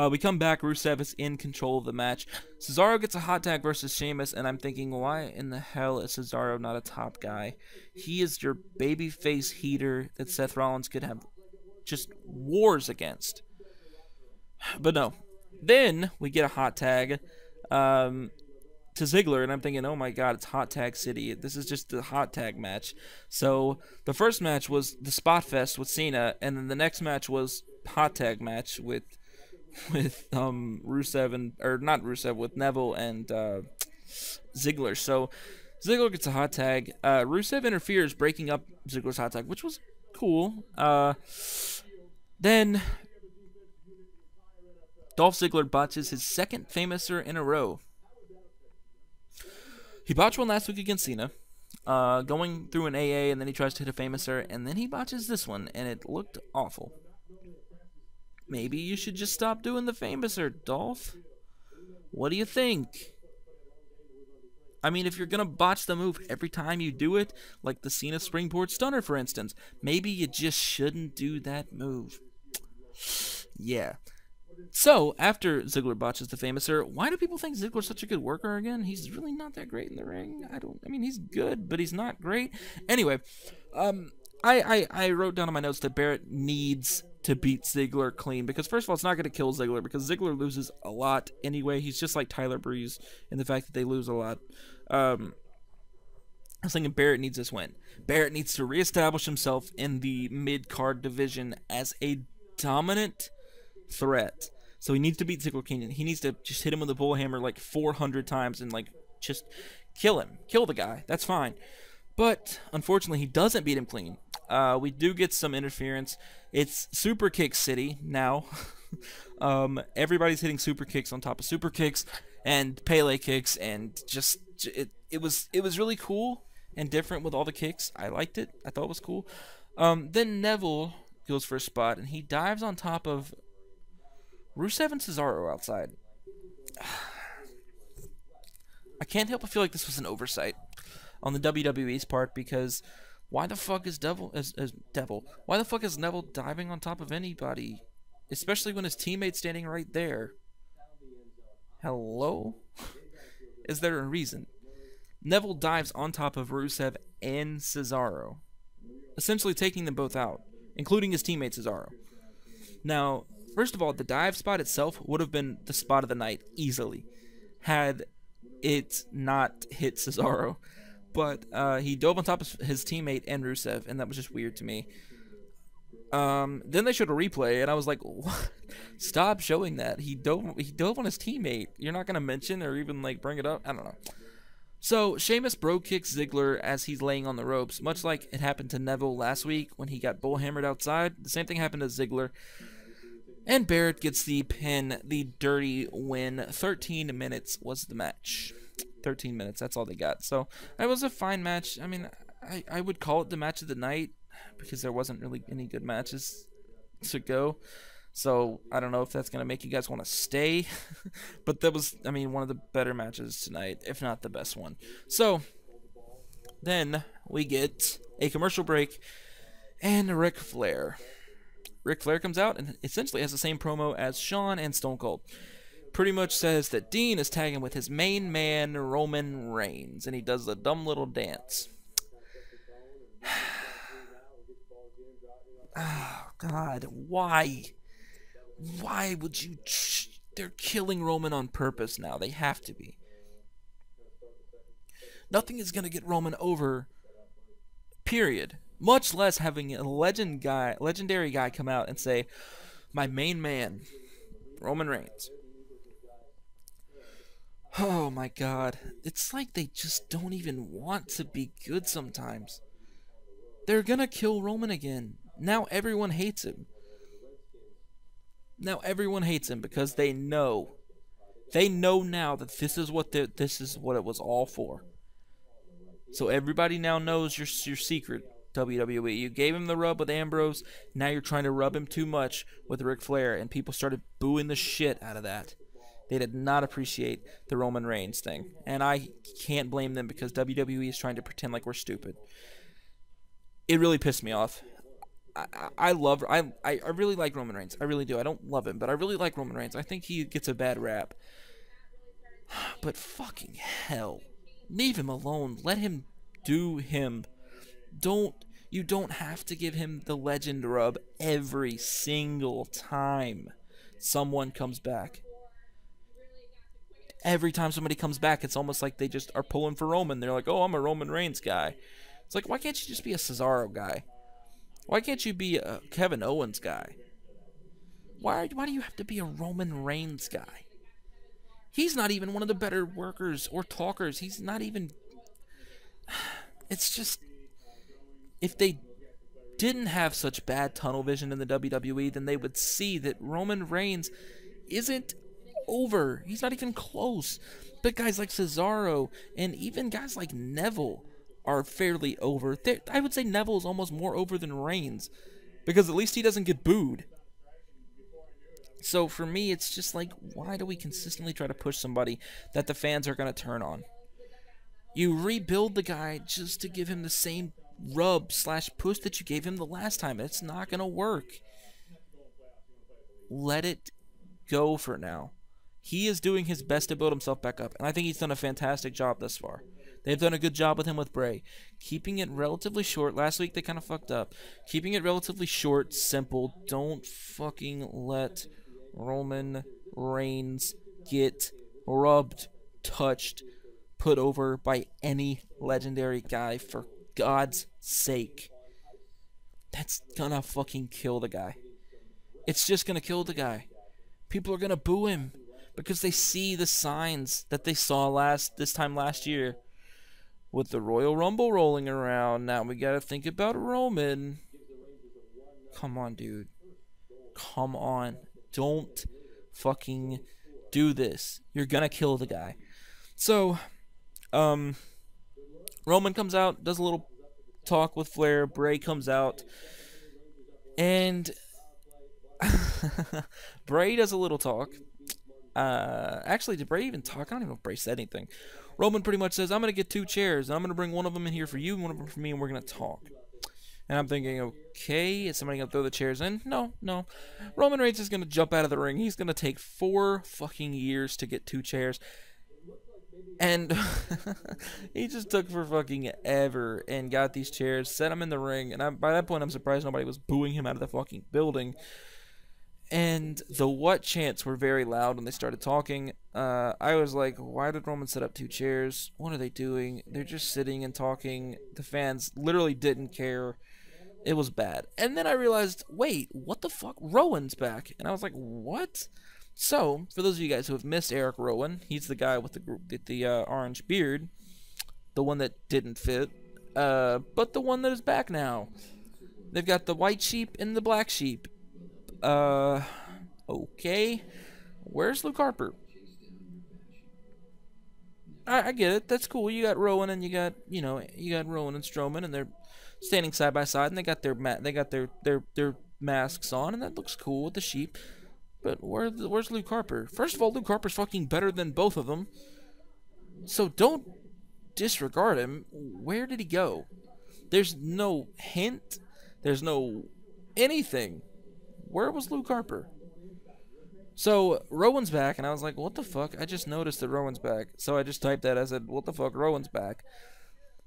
We come back. Rusev is in control of the match. Cesaro gets a hot tag versus Sheamus, and I'm thinking, why in the hell is Cesaro not a top guy? He is your babyface heater that Seth Rollins could have just wars against. But no. Then we get a hot tag to Ziggler, and I'm thinking, oh my god, it's Hot Tag City. This is just the hot tag match. So the first match was the Spot Fest with Cena, and then the next match was hot tag match with Rusev with Neville and Ziggler. So Ziggler gets a hot tag. Rusev interferes, breaking up Ziggler's hot tag, which was cool. Then Dolph Ziggler botches his second Famouser in a row. He botched one last week against Cena, going through an AA, and then he tries to hit a Famouser, and then he botches this one, and it looked awful. Maybe you should just stop doing the Famouser, Dolph. What do you think? I mean, if you're going to botch the move every time you do it, like the Cena Springboard Stunner, for instance, maybe you just shouldn't do that move. Yeah. So, after Ziggler botches the Famouser, why do people think Ziggler's such a good worker again? He's really not that great in the ring. I mean, he's good, but he's not great. Anyway, I wrote down on my notes that Barrett needs to beat Ziggler clean, because first of all, it's not going to kill Ziggler, because Ziggler loses a lot anyway. He's just like Tyler Breeze in the fact that they lose a lot. I was thinking Barrett needs this win. Barrett needs to reestablish himself in the mid-card division as a dominant threat. So he needs to beat Ziggler clean. He needs to just hit him with a bullhammer like 400 times and like just kill him. Kill the guy. That's fine. But unfortunately, he doesn't beat him clean. We do get some interference. It's super kick city now. Everybody's hitting super kicks on top of super kicks and Pele kicks, and just it was really cool and different with all the kicks. I liked it. I thought it was cool. Then Neville goes for a spot, and he dives on top of Rusev and Cesaro outside. I can't help but feel like this was an oversight on the WWE's part, because Why the fuck is Devil? Why the fuck is Neville diving on top of anybody? Especially when his teammate's standing right there. Hello? Is there a reason? Neville dives on top of Rusev and Cesaro, essentially taking them both out, including his teammate Cesaro. Now, first of all, the dive spot itself would have been the spot of the night easily, had it not hit Cesaro. But he dove on top of his teammate and Rusev, and that was just weird to me. Then they showed a replay, and I was like, what? Stop showing that. He dove on his teammate. You're not going to mention or even like bring it up? I don't know. So, Sheamus bro kicks Ziggler as he's laying on the ropes, much like it happened to Neville last week when he got bullhammered outside. The same thing happened to Ziggler. And Barrett gets the pin, the dirty win. 13 minutes was the match. 13 minutes, that's all they got. So, it was a fine match. I mean, I would call it the match of the night because there wasn't really any good matches to go. So, I don't know if that's going to make you guys want to stay. But that was, I mean, one of the better matches tonight, if not the best one. So, then we get a commercial break and Ric Flair. Ric Flair comes out and essentially has the same promo as Shawn and Stone Cold. Pretty much says that Dean is tagging with his main man, Roman Reigns, and he does a dumb little dance. Oh, God, why? Why would you... They're killing Roman on purpose now. They have to be. Nothing is going to get Roman over, period. Much less having a legendary guy come out and say, my main man, Roman Reigns. Oh my God. It's like they just don't even want to be good sometimes. They're gonna kill Roman again. Now everyone hates him. Now everyone hates him because they know. They know now that this is what it was all for. So everybody now knows your secret, WWE. You gave him the rub with Ambrose. Now you're trying to rub him too much with Ric Flair, and people started booing the shit out of that. They did not appreciate the Roman Reigns thing. And I can't blame them because WWE is trying to pretend like we're stupid. It really pissed me off. I really like Roman Reigns. I really do. I don't love him, but I really like Roman Reigns. I think he gets a bad rap. But fucking hell. Leave him alone. Let him do him. You don't have to give him the legend rub every single time someone comes back. Every time somebody comes back, it's almost like they just are pulling for Roman. They're like, oh, I'm a Roman Reigns guy. It's like, why can't you just be a Cesaro guy? Why can't you be a Kevin Owens guy? Why do you have to be a Roman Reigns guy? He's not even one of the better workers or talkers. He's not even... It's just... If they didn't have such bad tunnel vision in the WWE, then they would see that Roman Reigns isn't over. He's not even close. But guys like Cesaro and even guys like Neville are fairly over. I would say Neville is almost more over than Reigns because at least he doesn't get booed. So for me, it's just like, why do we consistently try to push somebody that the fans are going to turn on? You rebuild the guy just to give him the same rub/push that you gave him the last time. It's not going to work. Let it go for now. He is doing his best to build himself back up, and I think he's done a fantastic job thus far. They've done a good job with him with Brie. Keeping it relatively short. Last week they kind of fucked up. Keeping it relatively short, simple. Don't fucking let Roman Reigns get rubbed, touched, put over by any legendary guy, for God's sake. That's gonna fucking kill the guy. It's just gonna kill the guy. People are gonna boo him because they see the signs that they saw this time last year. With the Royal Rumble rolling around, now we gotta think about Roman. Come on, dude. Come on. Don't fucking do this. You're gonna kill the guy. So, Roman comes out, does a little talk with Flair. Bray comes out, and Bray does a little talk. Actually, did Bray even talk? I don't even know if Bray said anything. Roman pretty much says, I'm going to get 2 chairs, and I'm going to bring one of them in here for you and one of them for me, and we're going to talk. And I'm thinking, okay, is somebody going to throw the chairs in? No, no. Roman Reigns is going to jump out of the ring. He's going to take 4 fucking years to get 2 chairs. And he just took for fucking ever and got these chairs, set them in the ring. And by that point, I'm surprised nobody was booing him out of the fucking building. And the what chants were very loud when they started talking. I was like, why did Roman set up 2 chairs? What are they doing? They're just sitting and talking. The fans literally didn't care. It was bad. And then I realized, wait, what the fuck? Rowan's back. And I was like, what? So, for those of you guys who have missed Eric Rowan, he's the guy with the orange beard. The one that didn't fit. But the one that is back now. They've got the white sheep and the black sheep. Okay. Where's Luke Harper? I get it. That's cool. You got Rowan and you got Rowan and Strowman, and they're standing side by side, and they got their masks on, and that looks cool with the sheep. But where's Luke Harper? First of all, Luke Harper's fucking better than both of them. So don't disregard him. Where did he go? There's no hint. There's no anything. Where was Luke Harper? So Rowan's back, and I was like, what the fuck? I just noticed that Rowan's back. So I just typed that. I said, what the fuck? Rowan's back.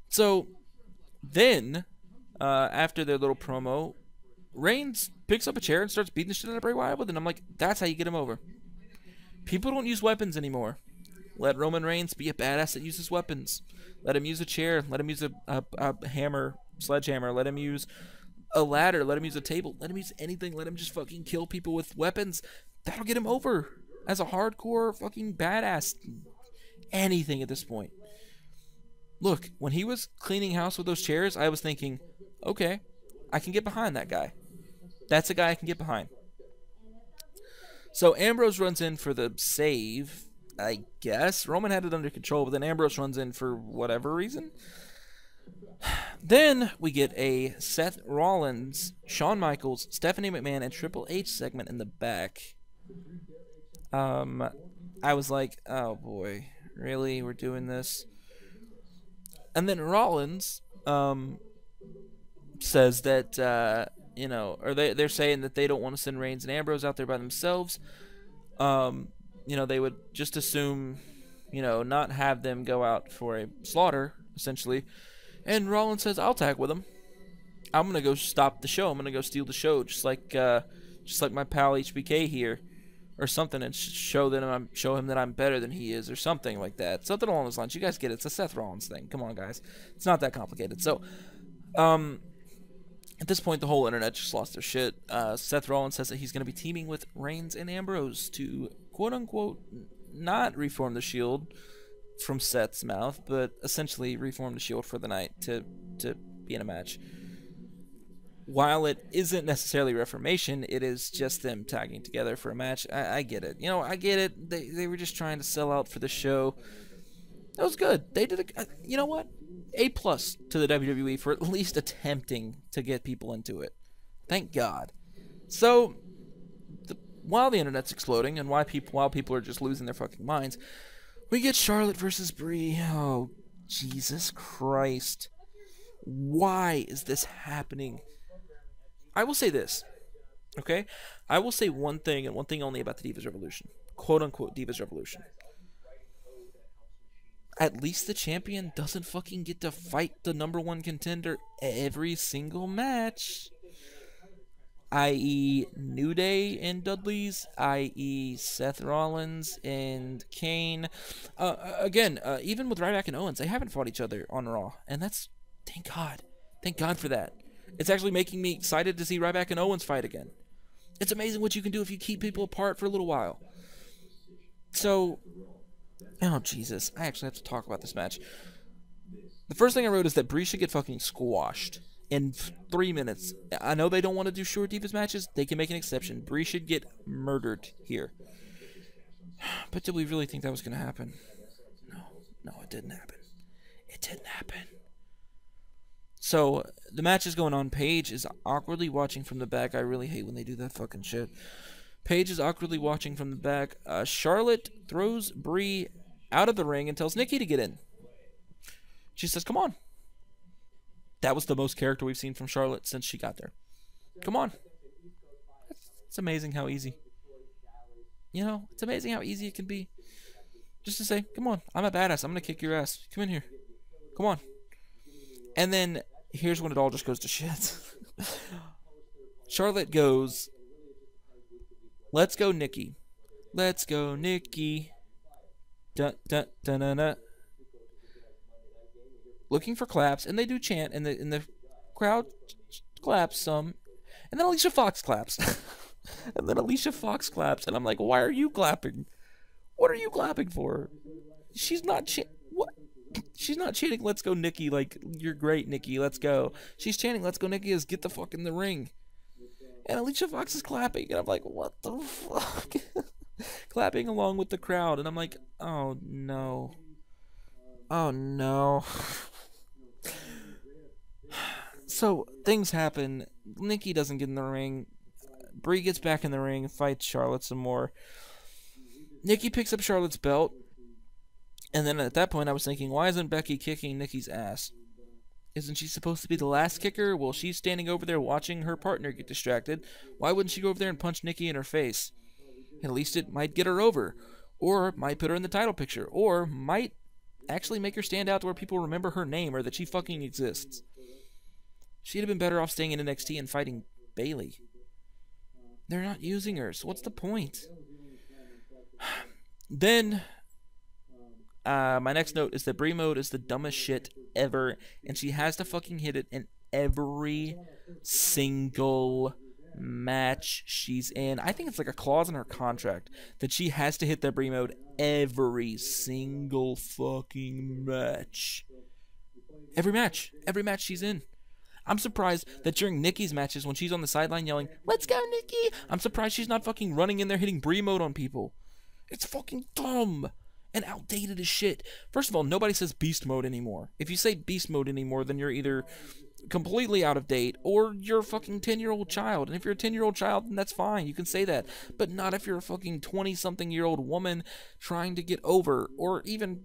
So then, after their little promo, Reigns picks up a chair and starts beating the shit out of Bray Wyatt with it. And I'm like, that's how you get him over. People don't use weapons anymore. Let Roman Reigns be a badass that uses weapons. Let him use a chair. Let him use a hammer, sledgehammer. Let him use a ladder. Let him use a table. Let him use anything. Let him just fucking kill people with weapons. That'll get him over as a hardcore fucking badass. Anything at this point. Look, when he was cleaning house with those chairs, I was thinking, okay, I can get behind that guy. That's a guy I can get behind. So Ambrose runs in for the save, I guess. Roman had it under control, but then Ambrose runs in for whatever reason. Then we get a Seth Rollins, Shawn Michaels, Stephanie McMahon, and Triple H segment in the back. I was like, oh boy, really? We're doing this? And then Rollins says that, or they're saying that they don't want to send Reigns and Ambrose out there by themselves. They would just assume, not have them go out for a slaughter, essentially. And Rollins says, I'll tag with them. I'm going to go stop the show. I'm going to go steal the show, just like my pal HBK here. Or something, and show him that I'm better than he is, or something like that. Something along those lines. You guys get it. It's a Seth Rollins thing. Come on, guys. It's not that complicated. So, at this point, the whole internet just lost their shit. Seth Rollins says that he's going to be teaming with Reigns and Ambrose to, quote-unquote, not reform the Shield from Seth's mouth, but essentially reform the Shield for the night to be in a match. While it isn't necessarily reformation, it is just them tagging together for a match. I get it. I get it. They were just trying to sell out for the show. That was good. They did you know what? A+ to the WWE for at least attempting to get people into it. Thank God. So, while the internet's exploding and while people are just losing their fucking minds, we get Charlotte versus Brie. Oh, Jesus Christ. Why is this happening? I will say this, okay? I will say one thing and one thing only about the Divas Revolution. Quote-unquote Divas Revolution. At least the champion doesn't fucking get to fight the #1 contender every single match. I.e. New Day and Dudley's, i.e. Seth Rollins and Kane. Again, even with Ryback and Owens, they haven't fought each other on Raw. And that's, thank God. Thank God for that. It's actually making me excited to see Ryback and Owens fight again. It's amazing what you can do if you keep people apart for a little while. So, oh Jesus, I actually have to talk about this match. The first thing I wrote is that Brie should get fucking squashed in 3 minutes. I know they don't want to do short Divas matches. They can make an exception. Brie should get murdered here. But did we really think that was going to happen? No, it didn't happen. It didn't happen. So, the match is going on. Paige is awkwardly watching from the back. I really hate when they do that fucking shit. Paige is awkwardly watching from the back. Charlotte throws Brie out of the ring and tells Nikki to get in. She says, come on. That was the most character we've seen from Charlotte since she got there. Come on. It's amazing how easy. You know, it's amazing how easy it can be. Just to say, come on, I'm a badass. I'm going to kick your ass. Come in here. Come on. And then, here's when it all just goes to shit. Charlotte goes, let's go, Nikki. Let's go, Nikki. Dun, dun, dun, dun, dun. Looking for claps, and they do chant, and the crowd claps some. And then Alicia Fox claps. And then Alicia Fox claps, and I'm like, why are you clapping? What are you clapping for? She's not what? She's not chanting, let's go, Nikki, like, you're great, Nikki, let's go. She's chanting, let's go, Nikki, is get the fuck in the ring. And Alicia Fox is clapping, and I'm like, what the fuck? Clapping along with the crowd, and I'm like, oh no. Oh no. So, things happen. Nikki doesn't get in the ring. Brie gets back in the ring, fights Charlotte some more. Nikki picks up Charlotte's belt. And then at that point, I was thinking, why isn't Becky kicking Nikki's ass? Isn't she supposed to be the last kicker? Well, she's standing over there watching her partner get distracted. Why wouldn't she go over there and punch Nikki in her face? At least it might get her over. Or might put her in the title picture. Or might actually make her stand out to where people remember her name or that she fucking exists. She'd have been better off staying in NXT and fighting Bayley. They're not using her, so what's the point? Then, my next note is that Brie mode is the dumbest shit ever, and she has to fucking hit it in every single match she's in. I think it's like a clause in her contract that she has to hit that Brie mode every single fucking match. Every match she's in. I'm surprised that during Nikki's matches, when she's on the sideline yelling, let's go, Nikki, I'm surprised she's not fucking running in there hitting Brie mode on people. It's fucking dumb and outdated as shit. First of all, nobody says beast mode anymore. If you say beast mode anymore, then you're either completely out of date or you're a fucking 10-year-old child. And if you're a 10-year-old child, then that's fine. You can say that. But not if you're a fucking 20-something-year-old woman trying to get over or even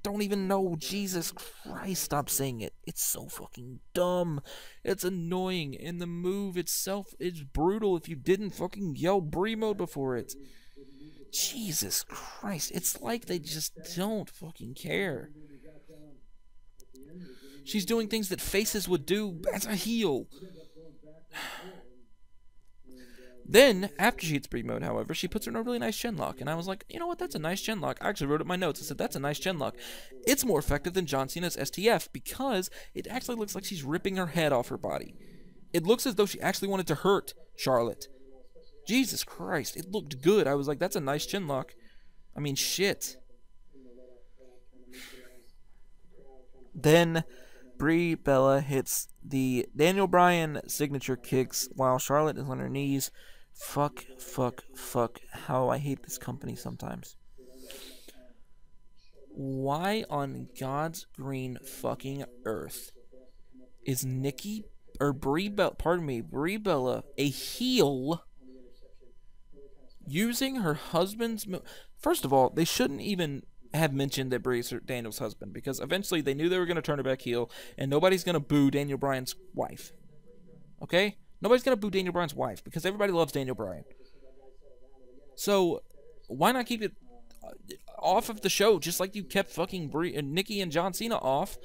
don't even know. Jesus Christ, stop saying it. It's so fucking dumb. It's annoying. And the move itself is brutal if you didn't fucking yell Brie mode before it. Jesus Christ. It's like they just don't fucking care. She's doing things that faces would do as a heel. Then, after she hits Brie mode, however, she puts her in a really nice chin lock. And I was like, you know what? That's a nice chin lock. I actually wrote it in my notes. I said, that's a nice chin lock. It's more effective than John Cena's STF because it actually looks like she's ripping her head off her body. It looks as though she actually wanted to hurt Charlotte. Jesus Christ. It looked good. I was like, that's a nice chin lock. I mean, shit. Then Brie Bella hits the Daniel Bryan signature kicks while Charlotte is on her knees. Fuck. How I hate this company sometimes. Why on God's green fucking earth is Brie Bella a heel using her husband's... First of all, they shouldn't even have mentioned that Brie's Daniel's husband, because eventually they knew they were going to turn her back heel, and nobody's going to boo Daniel Bryan's wife. Okay? Nobody's going to boo Daniel Bryan's wife, because everybody loves Daniel Bryan. So, why not keep it off of the show, just like you kept fucking Nikki and John Cena off?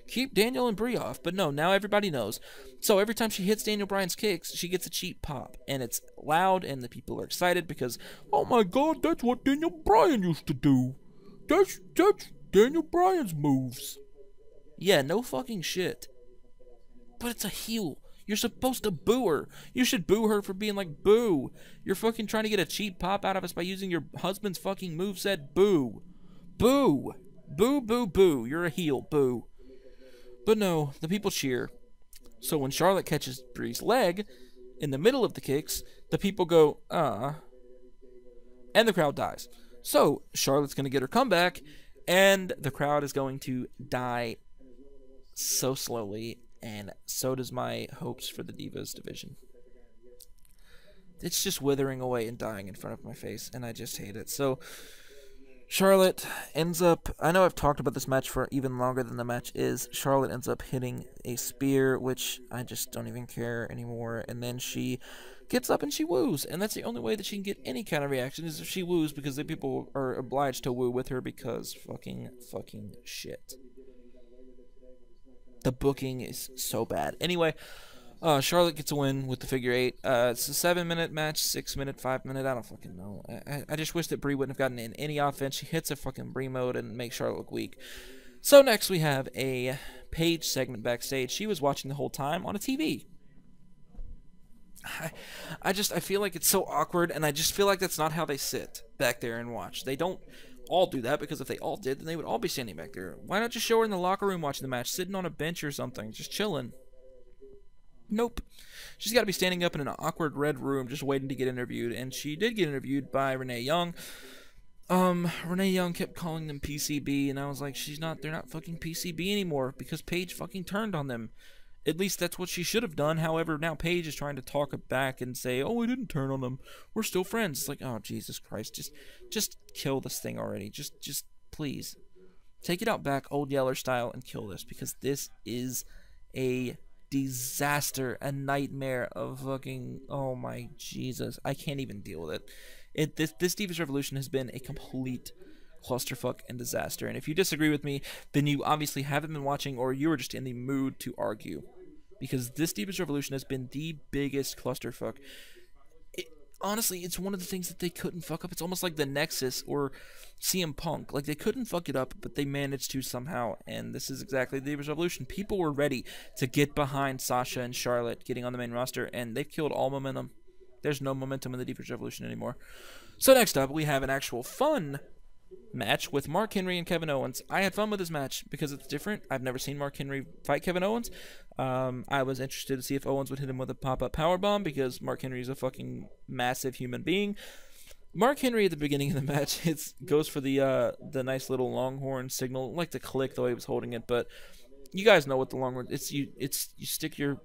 Keep Daniel and Brie off. But no, now everybody knows. So every time she hits Daniel Bryan's kicks, she gets a cheap pop. And it's loud, and the people are excited because, oh my god, that's what Daniel Bryan used to do. That's Daniel Bryan's moves. Yeah, no fucking shit. But it's a heel. You're supposed to boo her. You should boo her for being like, boo. You're fucking trying to get a cheap pop out of us by using your husband's fucking moveset. Boo. Boo. Boo, boo, boo. You're a heel. Boo. But no, the people cheer. So when Charlotte catches Brie's leg in the middle of the kicks, the people go, and the crowd dies. So Charlotte's going to get her comeback, and the crowd is going to die so slowly, and so does my hopes for the Divas division. It's just withering away and dying in front of my face, and I just hate it. So Charlotte ends up, I know I've talked about this match for even longer than the match is. Charlotte ends up hitting a spear, which I just don't even care anymore. And then she gets up and she woos. And that's the only way that she can get any kind of reaction is if she woos, because the people are obliged to woo with her because fucking shit. The booking is so bad. Anyway, Charlotte gets a win with the figure 8. It's a 7-minute match, 6-minute, 5-minute. I don't fucking know. I just wish that Brie wouldn't have gotten in any offense. She hits a fucking Brie mode and makes Charlotte look weak. So next we have a Paige segment backstage. She was watching the whole time on a TV. I feel like it's so awkward, and I just feel like that's not how they sit back there and watch. They don't all do that, because if they all did, then they would all be standing back there. Why not just show her in the locker room watching the match, sitting on a bench or something, just chilling? Nope. She's got to be standing up in an awkward red room just waiting to get interviewed, and she did get interviewed by Renee Young. Renee Young kept calling them PCB, and I was like, they're not fucking PCB anymore, because Paige fucking turned on them. At least that's what she should have done. However, now Paige is trying to talk it back and say, oh, we didn't turn on them. We're still friends. It's like, oh, Jesus Christ. Just kill this thing already. Just please. Take it out back, Old Yeller style, and kill this, because this is a disaster, a nightmare of fucking, oh my Jesus. I can't even deal with it. This Divas Revolution has been a complete clusterfuck and disaster. And if you disagree with me, then you obviously haven't been watching, or you are just in the mood to argue. Because this Divas Revolution has been the biggest clusterfuck. Honestly, it's one of the things that they couldn't fuck up. It's almost like the Nexus or CM Punk. Like, they couldn't fuck it up, but they managed to somehow. And this is exactly the Divas Revolution. People were ready to get behind Sasha and Charlotte getting on the main roster, and they've killed all momentum. There's no momentum in the Divas Revolution anymore. So next up, we have an actual fun match with Mark Henry and Kevin Owens. I had fun with this match because it's different. I've never seen Mark Henry fight Kevin Owens. I was interested to see if Owens would hit him with a pop-up powerbomb, because Mark Henry is a fucking massive human being. Mark Henry at the beginning of the match goes for the nice little longhorn signal. I like the click the way he was holding it, but you guys know what the longhorn you stick your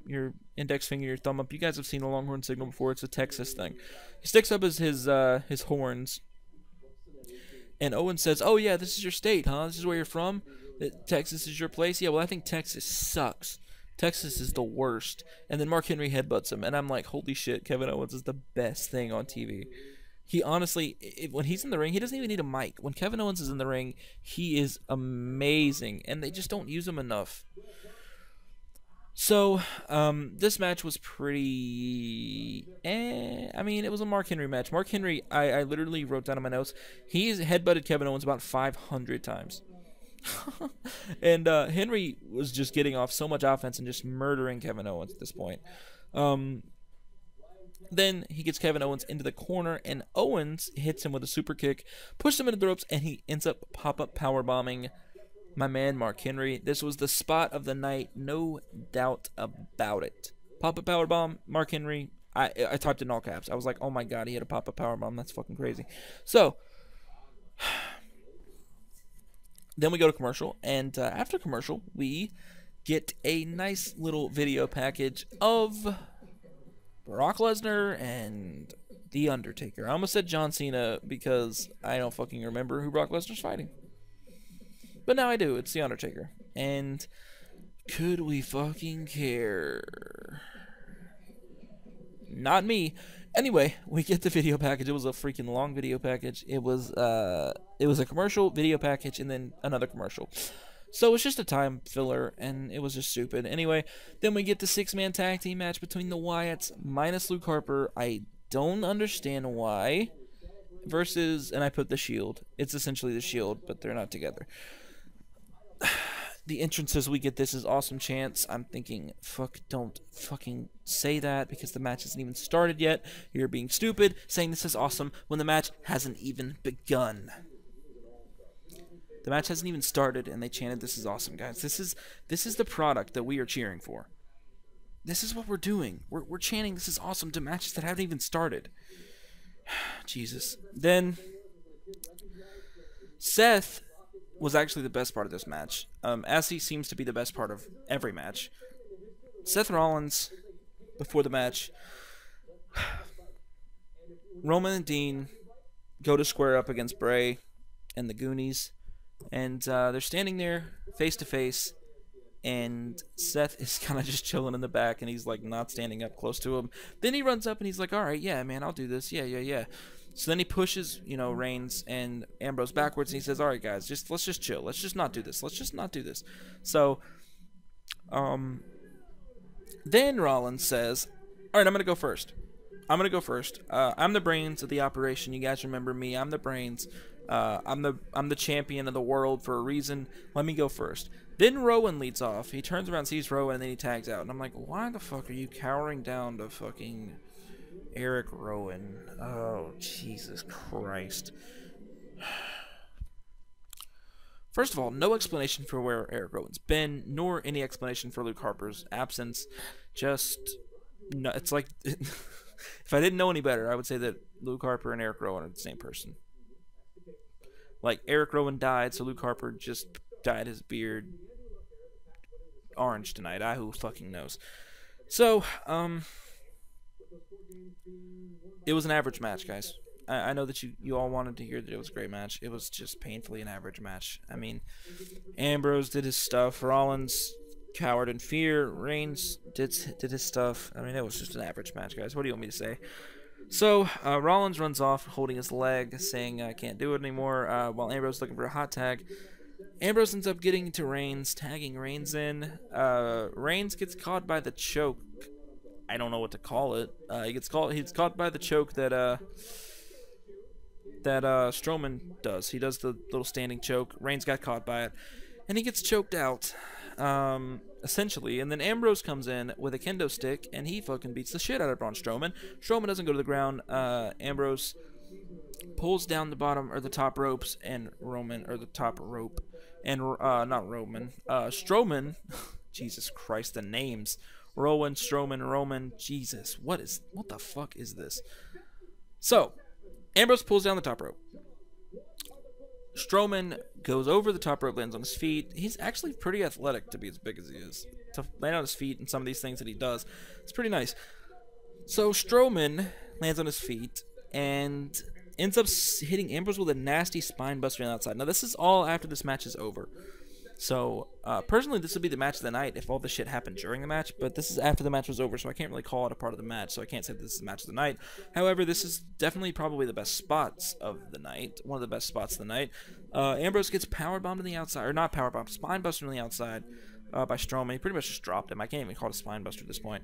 index finger, your thumb up. You guys have seen the longhorn signal before. It's a Texas thing. He sticks up his horns. And Owens says, oh, yeah, this is your state, huh? This is where you're from? Texas is your place? Yeah, well, I think Texas sucks. Texas is the worst. And then Mark Henry headbutts him. And I'm like, holy shit, Kevin Owens is the best thing on TV. He honestly, when he's in the ring, he doesn't even need a mic. When Kevin Owens is in the ring, he is amazing. And they just don't use him enough. So, this match was pretty, I mean, it was a Mark Henry match. Mark Henry, I literally wrote down in my notes, he's headbutted Kevin Owens about 500 times. And Henry was just getting off so much offense and just murdering Kevin Owens at this point. Then he gets Kevin Owens into the corner, and Owens hits him with a super kick, pushes him into the ropes, and he ends up pop-up powerbombing my man Mark Henry. This was the spot of the night, no doubt about it. Pop-up powerbomb, Mark Henry. I typed in all caps. I was like, oh my god, he had a pop-up powerbomb. That's fucking crazy. So, then we go to commercial, and after commercial, we get a nice little video package of Brock Lesnar and The Undertaker. I almost said John Cena because I don't fucking remember who Brock Lesnar's fighting. But now I do. It's The Undertaker. And could we fucking care? Not me. Anyway, we get the video package. It was a freaking long video package. It was a commercial, video package, and then another commercial. So it's just a time filler, and it was just stupid. Anyway, then we get the 6-man tag team match between the Wyatts minus Luke Harper. I don't understand why. Versus, and I put the Shield. It's essentially the Shield, but they're not together. The entrances we get, this is Awesome Chance. I'm thinking, fuck, don't fucking say that, because the match hasn't even started yet. You're being stupid, saying this is awesome when the match hasn't even begun. The match hasn't even started, and they chanted, this is awesome, guys. This is the product that we are cheering for. This is what we're doing. We're chanting, this is awesome, to matches that haven't even started. Jesus. Then, Seth was actually the best part of this match, as he seems to be the best part of every match. Seth Rollins, before the match, Roman and Dean go to square up against Brie. and the Goonies, and they're standing there face to face. And Seth is kind of just chilling in the back, and he's like not standing up close to him. Then he runs up and he's like, "All right, yeah, man, I'll do this. Yeah, yeah, yeah." So then he pushes, Reigns and Ambrose backwards, and he says, "All right, guys, let's just chill. Let's just not do this. Let's just not do this." So, then Rollins says, "All right, I'm gonna go first. I'm the brains of the operation. You guys remember me? I'm the brains. I'm the champion of the world for a reason. Let me go first." Then Rowan leads off. He turns around, sees Rowan, and then he tags out. And I'm like, why the fuck are you cowering down to fucking Eric Rowan? Oh, Jesus Christ. First of all, no explanation for where Eric Rowan's been, nor any explanation for Luke Harper's absence. Just, no, it's like, if I didn't know any better, I would say that Luke Harper and Eric Rowan are the same person. Like, Eric Rowan died, so Luke Harper just dyed his beard orange tonight. Who fucking knows? So, it was an average match, guys. I know that you all wanted to hear that it was a great match. It was just painfully an average match. I mean, Ambrose did his stuff. Rollins cowered in fear. Reigns did his stuff. I mean, it was just an average match, guys. What do you want me to say? So, Rollins runs off holding his leg, saying, "I can't do it anymore," while Ambrose is looking for a hot tag. Ambrose ends up getting to Reigns, tagging Reigns in. Reigns gets caught by the choke. I don't know what to call it. He's caught by the choke that Strowman does. He does the little standing choke. Reigns got caught by it, and he gets choked out, essentially. And then Ambrose comes in with a kendo stick, and he fucking beats the shit out of Braun Strowman. Strowman doesn't go to the ground. Ambrose pulls down the bottom or the top ropes, and Strowman. Jesus Christ, the names. Rowan, Strowman, Roman. Jesus, what the fuck is this? So, Ambrose pulls down the top rope. Strowman goes over the top rope, lands on his feet. He's actually pretty athletic to be as big as he is. To land on his feet and some of these things that he does, it's pretty nice. So Strowman lands on his feet and ends up hitting Ambrose with a nasty spine buster on the outside. Now, this is all after this match is over. So, personally, this would be the match of the night if all this shit happened during the match, but this is after the match was over, so I can't really call it a part of the match, so I can't say that this is the match of the night. However, this is definitely probably the best spots of the night, one of the best spots of the night. Ambrose gets powerbombed on the outside, or not powerbombed, spine buster on the outside by Strowman. He pretty much just dropped him. I can't even call it a spine buster at this point.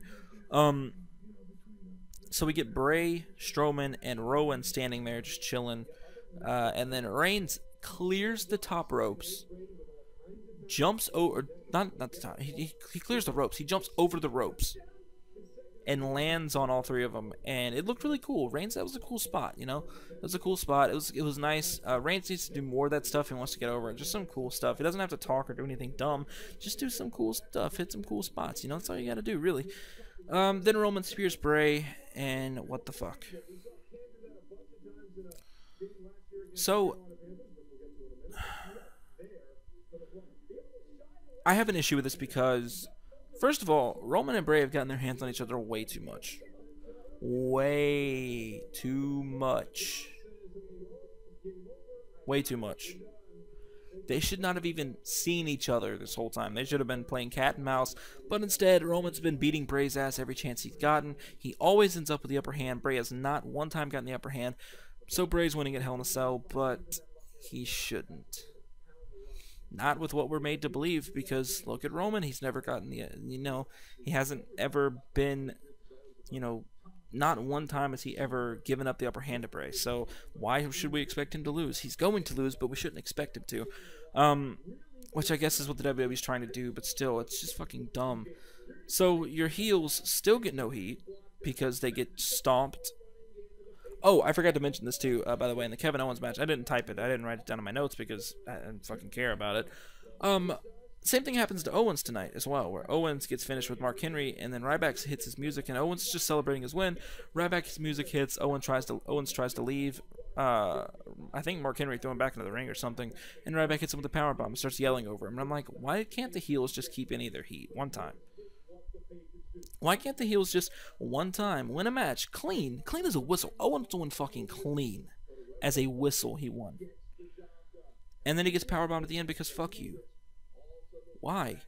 So we get Brie, Strowman, and Rowan standing there just chilling, and then Reigns clears the top ropes, jumps over, not the top, he clears the ropes, he jumps over the ropes, and lands on all three of them, and it looked really cool. Reigns, that was a cool spot, It was a cool spot, it was nice. Reigns needs to do more of that stuff if he wants to get over it, just some cool stuff. He doesn't have to talk or do anything dumb, just do some cool stuff, hit some cool spots, that's all you gotta do, really. Then Roman spears Bray, and what the fuck. So, I have an issue with this because, first of all, Roman and Bray have gotten their hands on each other way too much. Way too much. Way too much. They should not have even seen each other this whole time. They should have been playing cat and mouse, but instead, Roman's been beating Bray's ass every chance he's gotten. He always ends up with the upper hand. Bray has not one time gotten the upper hand, so Bray's winning at Hell in a Cell, but he shouldn't. Not with what we're made to believe, because look at Roman. He's never gotten the, he hasn't ever been, not one time has he ever given up the upper hand to Bray. So why should we expect him to lose? He's going to lose, but we shouldn't expect him to. Which I guess is what the WWE is trying to do, but still, it's just fucking dumb. So your heels still get no heat because they get stomped. Oh, I forgot to mention this too, by the way, in the Kevin Owens match. I didn't type it. I didn't write it down in my notes because I didn't fucking care about it. Same thing happens to Owens tonight as well, where Owens gets finished with Mark Henry, and then Ryback hits his music, and Owens is just celebrating his win. Ryback's music hits. Owens tries to leave. I think Mark Henry threw him back into the ring or something, and Ryback hits him with a powerbomb and starts yelling over him. And I'm like, why can't the heels just keep any of their heat one time? Why can't the heels just one time win a match clean as a whistle? Owens won fucking clean as a whistle. He won. and then he gets powerbombed at the end because fuck you. Why?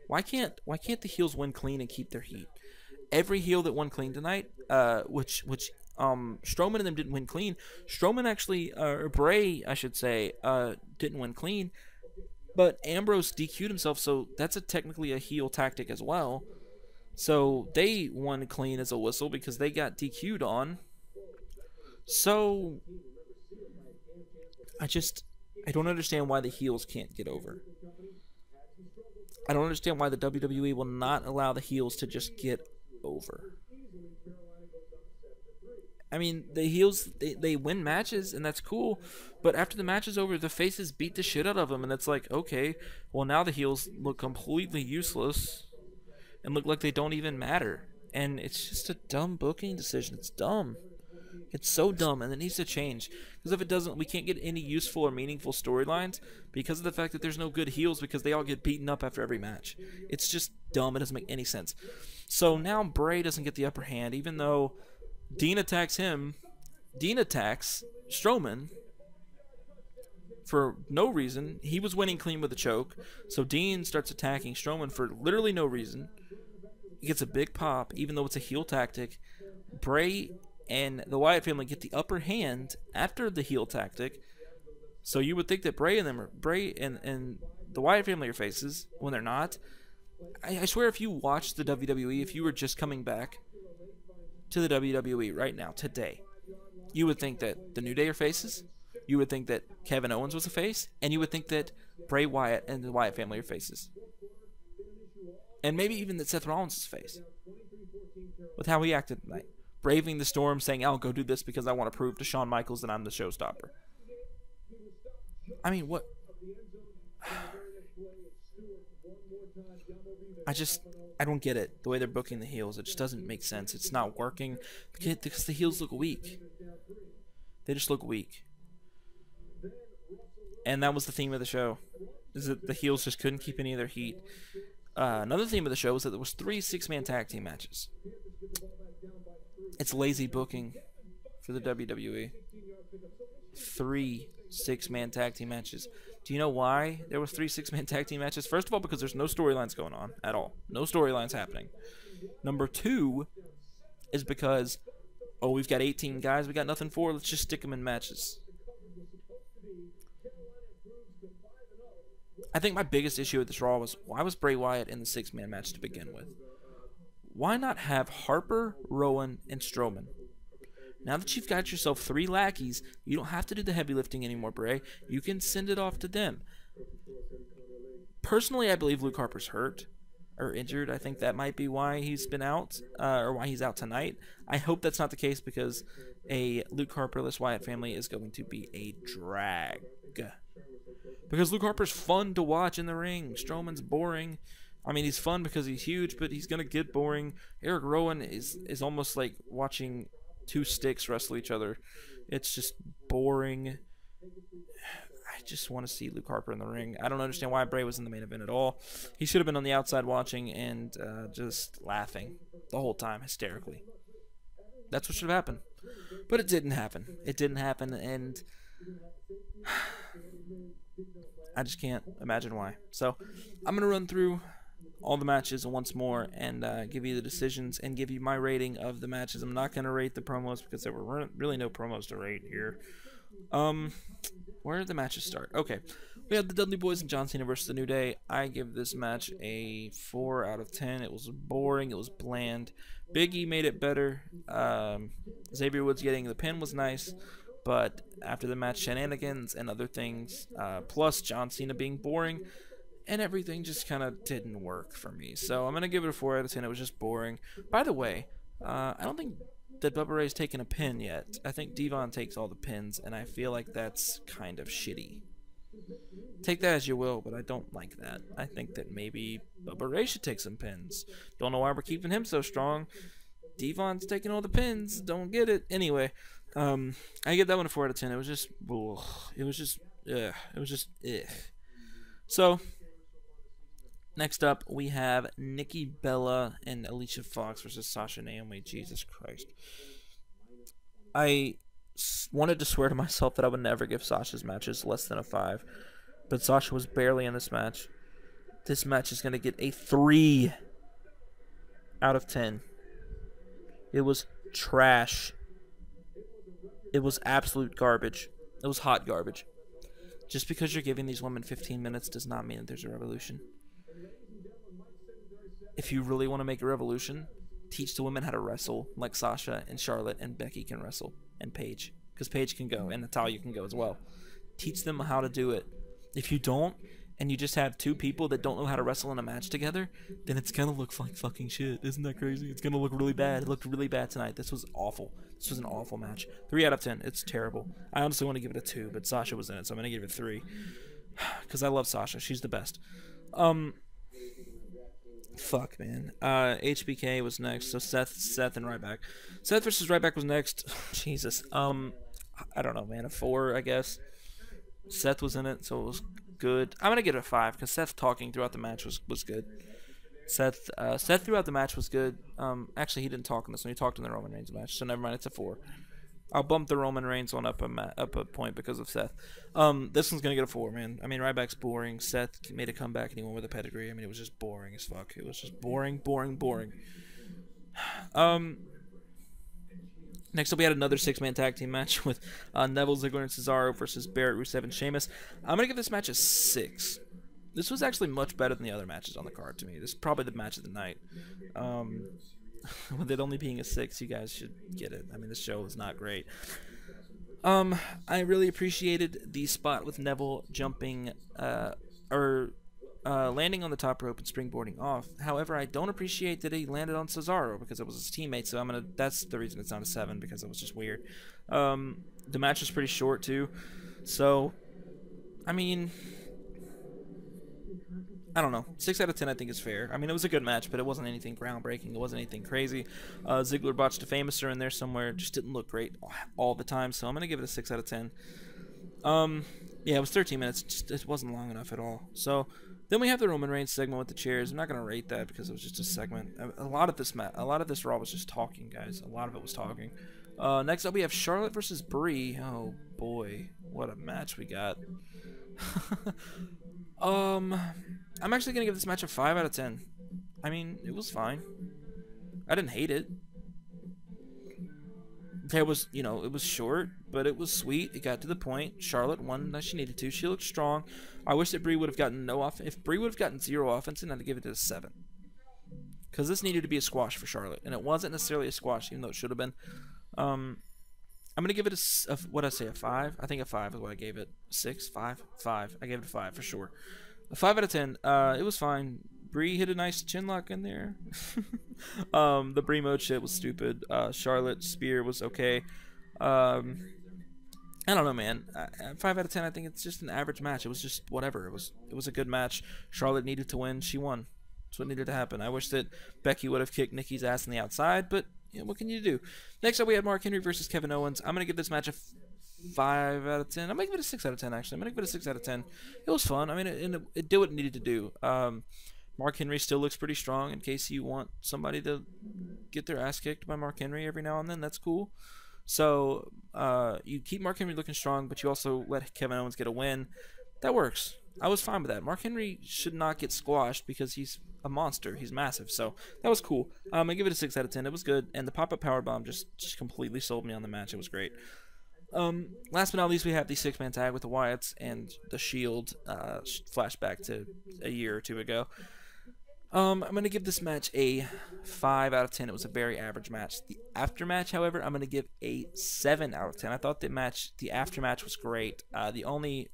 Why can't the heels win clean and keep their heat? Every heel that won clean tonight, which Strowman and them didn't win clean. Strowman actually, or Bray, I should say, didn't win clean. But Ambrose DQ'd himself, so that's technically a heel tactic as well. So they won clean as a whistle because they got DQ'd on. So I don't understand why the heels can't get over. I don't understand why the WWE will not allow the heels to just get over. I mean, the heels, they win matches, and that's cool. But after the match is over, the faces beat the shit out of them. And it's like, okay, well, now the heels look completely useless and look like they don't even matter. And it's just a dumb booking decision. It's dumb. It's so dumb, and it needs to change. Because if it doesn't, we can't get any useful or meaningful storylines because of the fact that there's no good heels because they all get beaten up after every match. It's just dumb. It doesn't make any sense. So now Bray doesn't get the upper hand, even though Dean attacks him. Dean attacks Strowman for no reason. He was winning clean with a choke. So Dean starts attacking Strowman for literally no reason. He gets a big pop, even though it's a heel tactic. Bray and the Wyatt family get the upper hand after the heel tactic. So you would think that Bray and the Wyatt family are faces when they're not. I swear, if you watched the WWE, if you were just coming back to the WWE right now, today, you would think that the New Day are faces. You would think that Kevin Owens was a face, and you would think that Bray Wyatt and the Wyatt family are faces. And maybe even that Seth Rollins is a face. With how he acted tonight. Braving the storm, saying, I'll go do this because I want to prove to Shawn Michaels that I'm the showstopper. I mean, what? I don't get it. The way they're booking the heels, it just doesn't make sense. It's not working because the heels look weak. They just look weak. And that was the theme of the show, is that the heels just couldn't keep any of their heat. Another theme of the show was that there was 3 six-man tag team matches. It's lazy booking for the WWE. 3 six-man tag team matches. Do you know why there was 3 six-man tag team matches? First of all, because there's no storylines going on at all. No storylines happening. Number 2 is because, oh, we've got 18 guys we got nothing for. Let's just stick them in matches. I think my biggest issue with this Raw was, why was Bray Wyatt in the 6-man match to begin with? Why not have Harper, Rowan, and Strowman? Now that you've got yourself 3 lackeys, you don't have to do the heavy lifting anymore, Bray. You can send it off to them. Personally, I believe Luke Harper's hurt or injured. I think that might be why he's been out, or why he's out tonight. I hope that's not the case because a Luke Harper-less Wyatt family is going to be a drag. Because Luke Harper's fun to watch in the ring. Strowman's boring. I mean, he's fun because he's huge, but he's going to get boring. Eric Rowan is almost like watching 2 sticks wrestle each other. It's just boring. I just want to see Luke Harper in the ring. I don't understand why Bray was in the main event at all. He should have been on the outside watching and just laughing the whole time, hysterically. That's what should have happened. But it didn't happen. It didn't happen, and I just can't imagine why. So I'm going to run through all the matches once more and give you the decisions and give you my rating of the matches. I'm not going to rate the promos because there were really no promos to rate here. Where did the matches start? Okay, we had the Dudley Boyz and John Cena versus the New Day. I give this match a 4 out of 10. It was boring. It was bland. Big E made it better. Xavier Woods getting the pin was nice. But after the match, shenanigans and other things, plus John Cena being boring, and everything just kind of didn't work for me. So I'm going to give it a 4 out of 10. It was just boring. By the way, I don't think that Bubba Ray's taken a pin yet. I think Devon takes all the pins, and I feel like that's kind of shitty. Take that as you will, but I don't like that. I think that maybe Bubba Ray should take some pins. Don't know why we're keeping him so strong. Devon's taking all the pins. Don't get it. Anyway, I give that one a 4 out of 10. It was just, ugh. It was just, ugh. It was just, ugh. So, next up, we have Nikki Bella and Alicia Fox versus Sasha Naomi. Jesus Christ. I wanted to swear to myself that I would never give Sasha's matches less than a 5. But Sasha was barely in this match. This match is going to get a 3 out of 10. It was trash. It was absolute garbage. It was hot garbage. Just because you're giving these women 15 minutes does not mean that there's a revolution. If you really want to make a revolution, teach the women how to wrestle like Sasha and Charlotte and Becky can wrestle, and Paige. Because Paige can go, and Natalya can go as well. Teach them how to do it. If you don't, and you just have two people that don't know how to wrestle in a match together, then it's gonna look like fucking shit. Isn't that crazy? It's gonna look really bad. It looked really bad tonight. This was awful. This was an awful match. 3 out of 10. It's terrible. I honestly want to give it a 2, but Sasha was in it, so I'm gonna give it a 3. Because I love Sasha. She's the best. Fuck, man. HBK was next, so Seth and Ryback. Seth versus Ryback was next. Jesus. I don't know, man. A 4, I guess. Seth was in it, so it was good. I'm gonna give it a 5 because Seth talking throughout the match was good. Seth throughout the match was good. Actually, he didn't talk in this one. He talked in the Roman Reigns match, so never mind. It's a 4. I'll bump the Roman Reigns one up a point because of Seth. This one's gonna get a 4, man. I mean, Ryback's boring. Seth made a comeback and he won with a pedigree. I mean, it was just boring as fuck. It was just boring. Next up, we had another 6-man tag team match with Neville, Ziggler, and Cesaro versus Barrett, Rusev, and Sheamus. I'm going to give this match a 6. This was actually much better than the other matches on the card to me. This is probably the match of the night. With it only being a 6, you guys should get it. I mean, this show was not great. I really appreciated the spot with Neville jumping, landing on the top rope and springboarding off. However, I don't appreciate that he landed on Cesaro because it was his teammate. So that's the reason it's not a 7, because it was just weird. The match was pretty short too. So, I mean, I don't know. 6 out of 10 I think is fair. I mean, it was a good match, but it wasn't anything groundbreaking. It wasn't anything crazy. Ziggler botched a Famouser in there somewhere. Just didn't look great all the time. So I'm gonna give it a 6 out of 10. Yeah, it was 13 minutes. It wasn't long enough at all. So then we have the Roman Reigns segment with the chairs. I'm not gonna rate that because it was just a segment. A lot of this Raw was just talking, guys. A lot of it was talking. Next up, we have Charlotte versus Brie. Oh boy, what a match we got. I'm actually gonna give this match a 5 out of 10. I mean, it was fine. I didn't hate it. It was, it was short, but it was sweet. It got to the point. Charlotte won as she needed to. She looked strong. I wish that Brie would have gotten no offense. If Brie would have gotten 0 offense, then I'd give it a 7. Because this needed to be a squash for Charlotte, and it wasn't necessarily a squash, even though it should have been. I'm gonna give it a 5. I think a 5 is what I gave it. 6, 5, 5. I gave it a 5 for sure. A 5 out of 10. It was fine. Brie hit a nice chin lock in there. The Brie mode shit was stupid. Charlotte spear was okay. I don't know, man. 5 out of 10. I think it's just an average match. It was just whatever. It was a good match. Charlotte needed to win. She won. That's what needed to happen. I wish that Becky would have kicked Nikki's ass on the outside, but what can you do? Next up, we had Mark Henry versus Kevin Owens. I'm gonna give this match a 5 out of 10. I'm gonna give it a 6 out of 10. Actually, I'm gonna give it a 6 out of 10. It was fun. I mean, it did what it needed to do. Mark Henry still looks pretty strong. In case you want somebody to get their ass kicked by Mark Henry every now and then, that's cool. So you keep Mark Henry looking strong, but you also let Kevin Owens get a win. That works. I was fine with that. Mark Henry should not get squashed because he's a monster. He's massive. So that was cool. I give it a 6 out of 10. It was good, and the pop-up powerbomb just completely sold me on the match. It was great. Last but not least, we have the 6-man tag with the Wyatts and the Shield. Flashback to a year or two ago. I'm going to give this match a 5 out of 10. It was a very average match. The aftermatch, however, I'm going to give a 7 out of 10. I thought the aftermatch was great. The only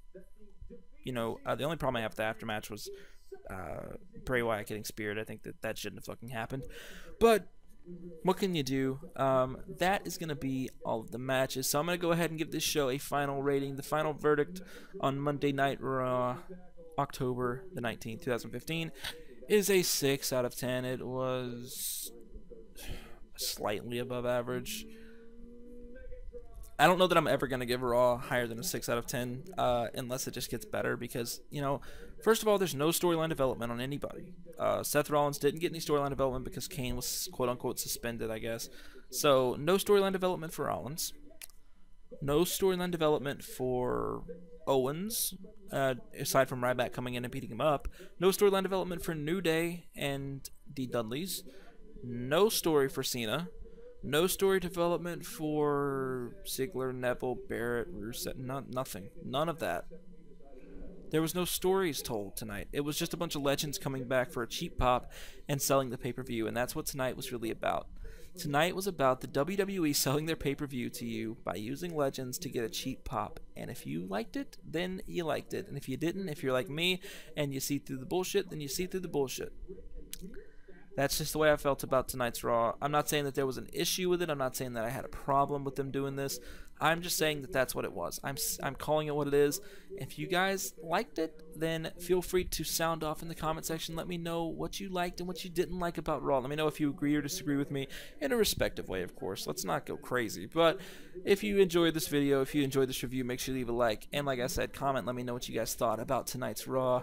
problem I have with the aftermatch was Bray Wyatt getting speared. I think that shouldn't have fucking happened. But what can you do? That is going to be all of the matches. So I'm going to go ahead and give this show a final rating. The final verdict on Monday Night Raw, October the 19th, 2015, is a 6 out of 10. It was slightly above average. I don't know that I'm ever going to give Raw higher than a 6 out of 10 unless it just gets better because, first of all, there's no storyline development on anybody. Seth Rollins didn't get any storyline development because Kane was quote-unquote suspended, I guess. So, no storyline development for Rollins. No storyline development for Owens, aside from Ryback coming in and beating him up. No storyline development for New Day and the Dudleys. No story for Cena. No story development for Ziggler, Neville, Barrett, Rusev. Nothing. None of that. There was no stories told tonight. It was just a bunch of legends coming back for a cheap pop and selling the pay-per-view, and that's what tonight was really about. Tonight was about the WWE selling their pay-per-view to you by using legends to get a cheap pop. And if you liked it, then you liked it. And if you didn't, if you're like me and you see through the bullshit, then you see through the bullshit. That's just the way I felt about tonight's Raw. I'm not saying that there was an issue with it. I'm not saying that I had a problem with them doing this. I'm just saying that that's what it was. I'm calling it what it is. If you guys liked it, then feel free to sound off in the comment section. Let me know what you liked and what you didn't like about Raw. Let me know if you agree or disagree with me in a respective way, of course. Let's not go crazy. But if you enjoyed this video, if you enjoyed this review, make sure to leave a like. And like I said, comment. Let me know what you guys thought about tonight's Raw.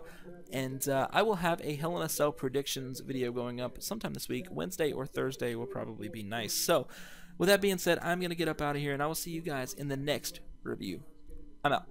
And I will have a Hell in a Cell predictions video going up sometime this week. Wednesday or Thursday will probably be nice. So, with that being said, I'm going to get up out of here, and I will see you guys in the next review. I'm out.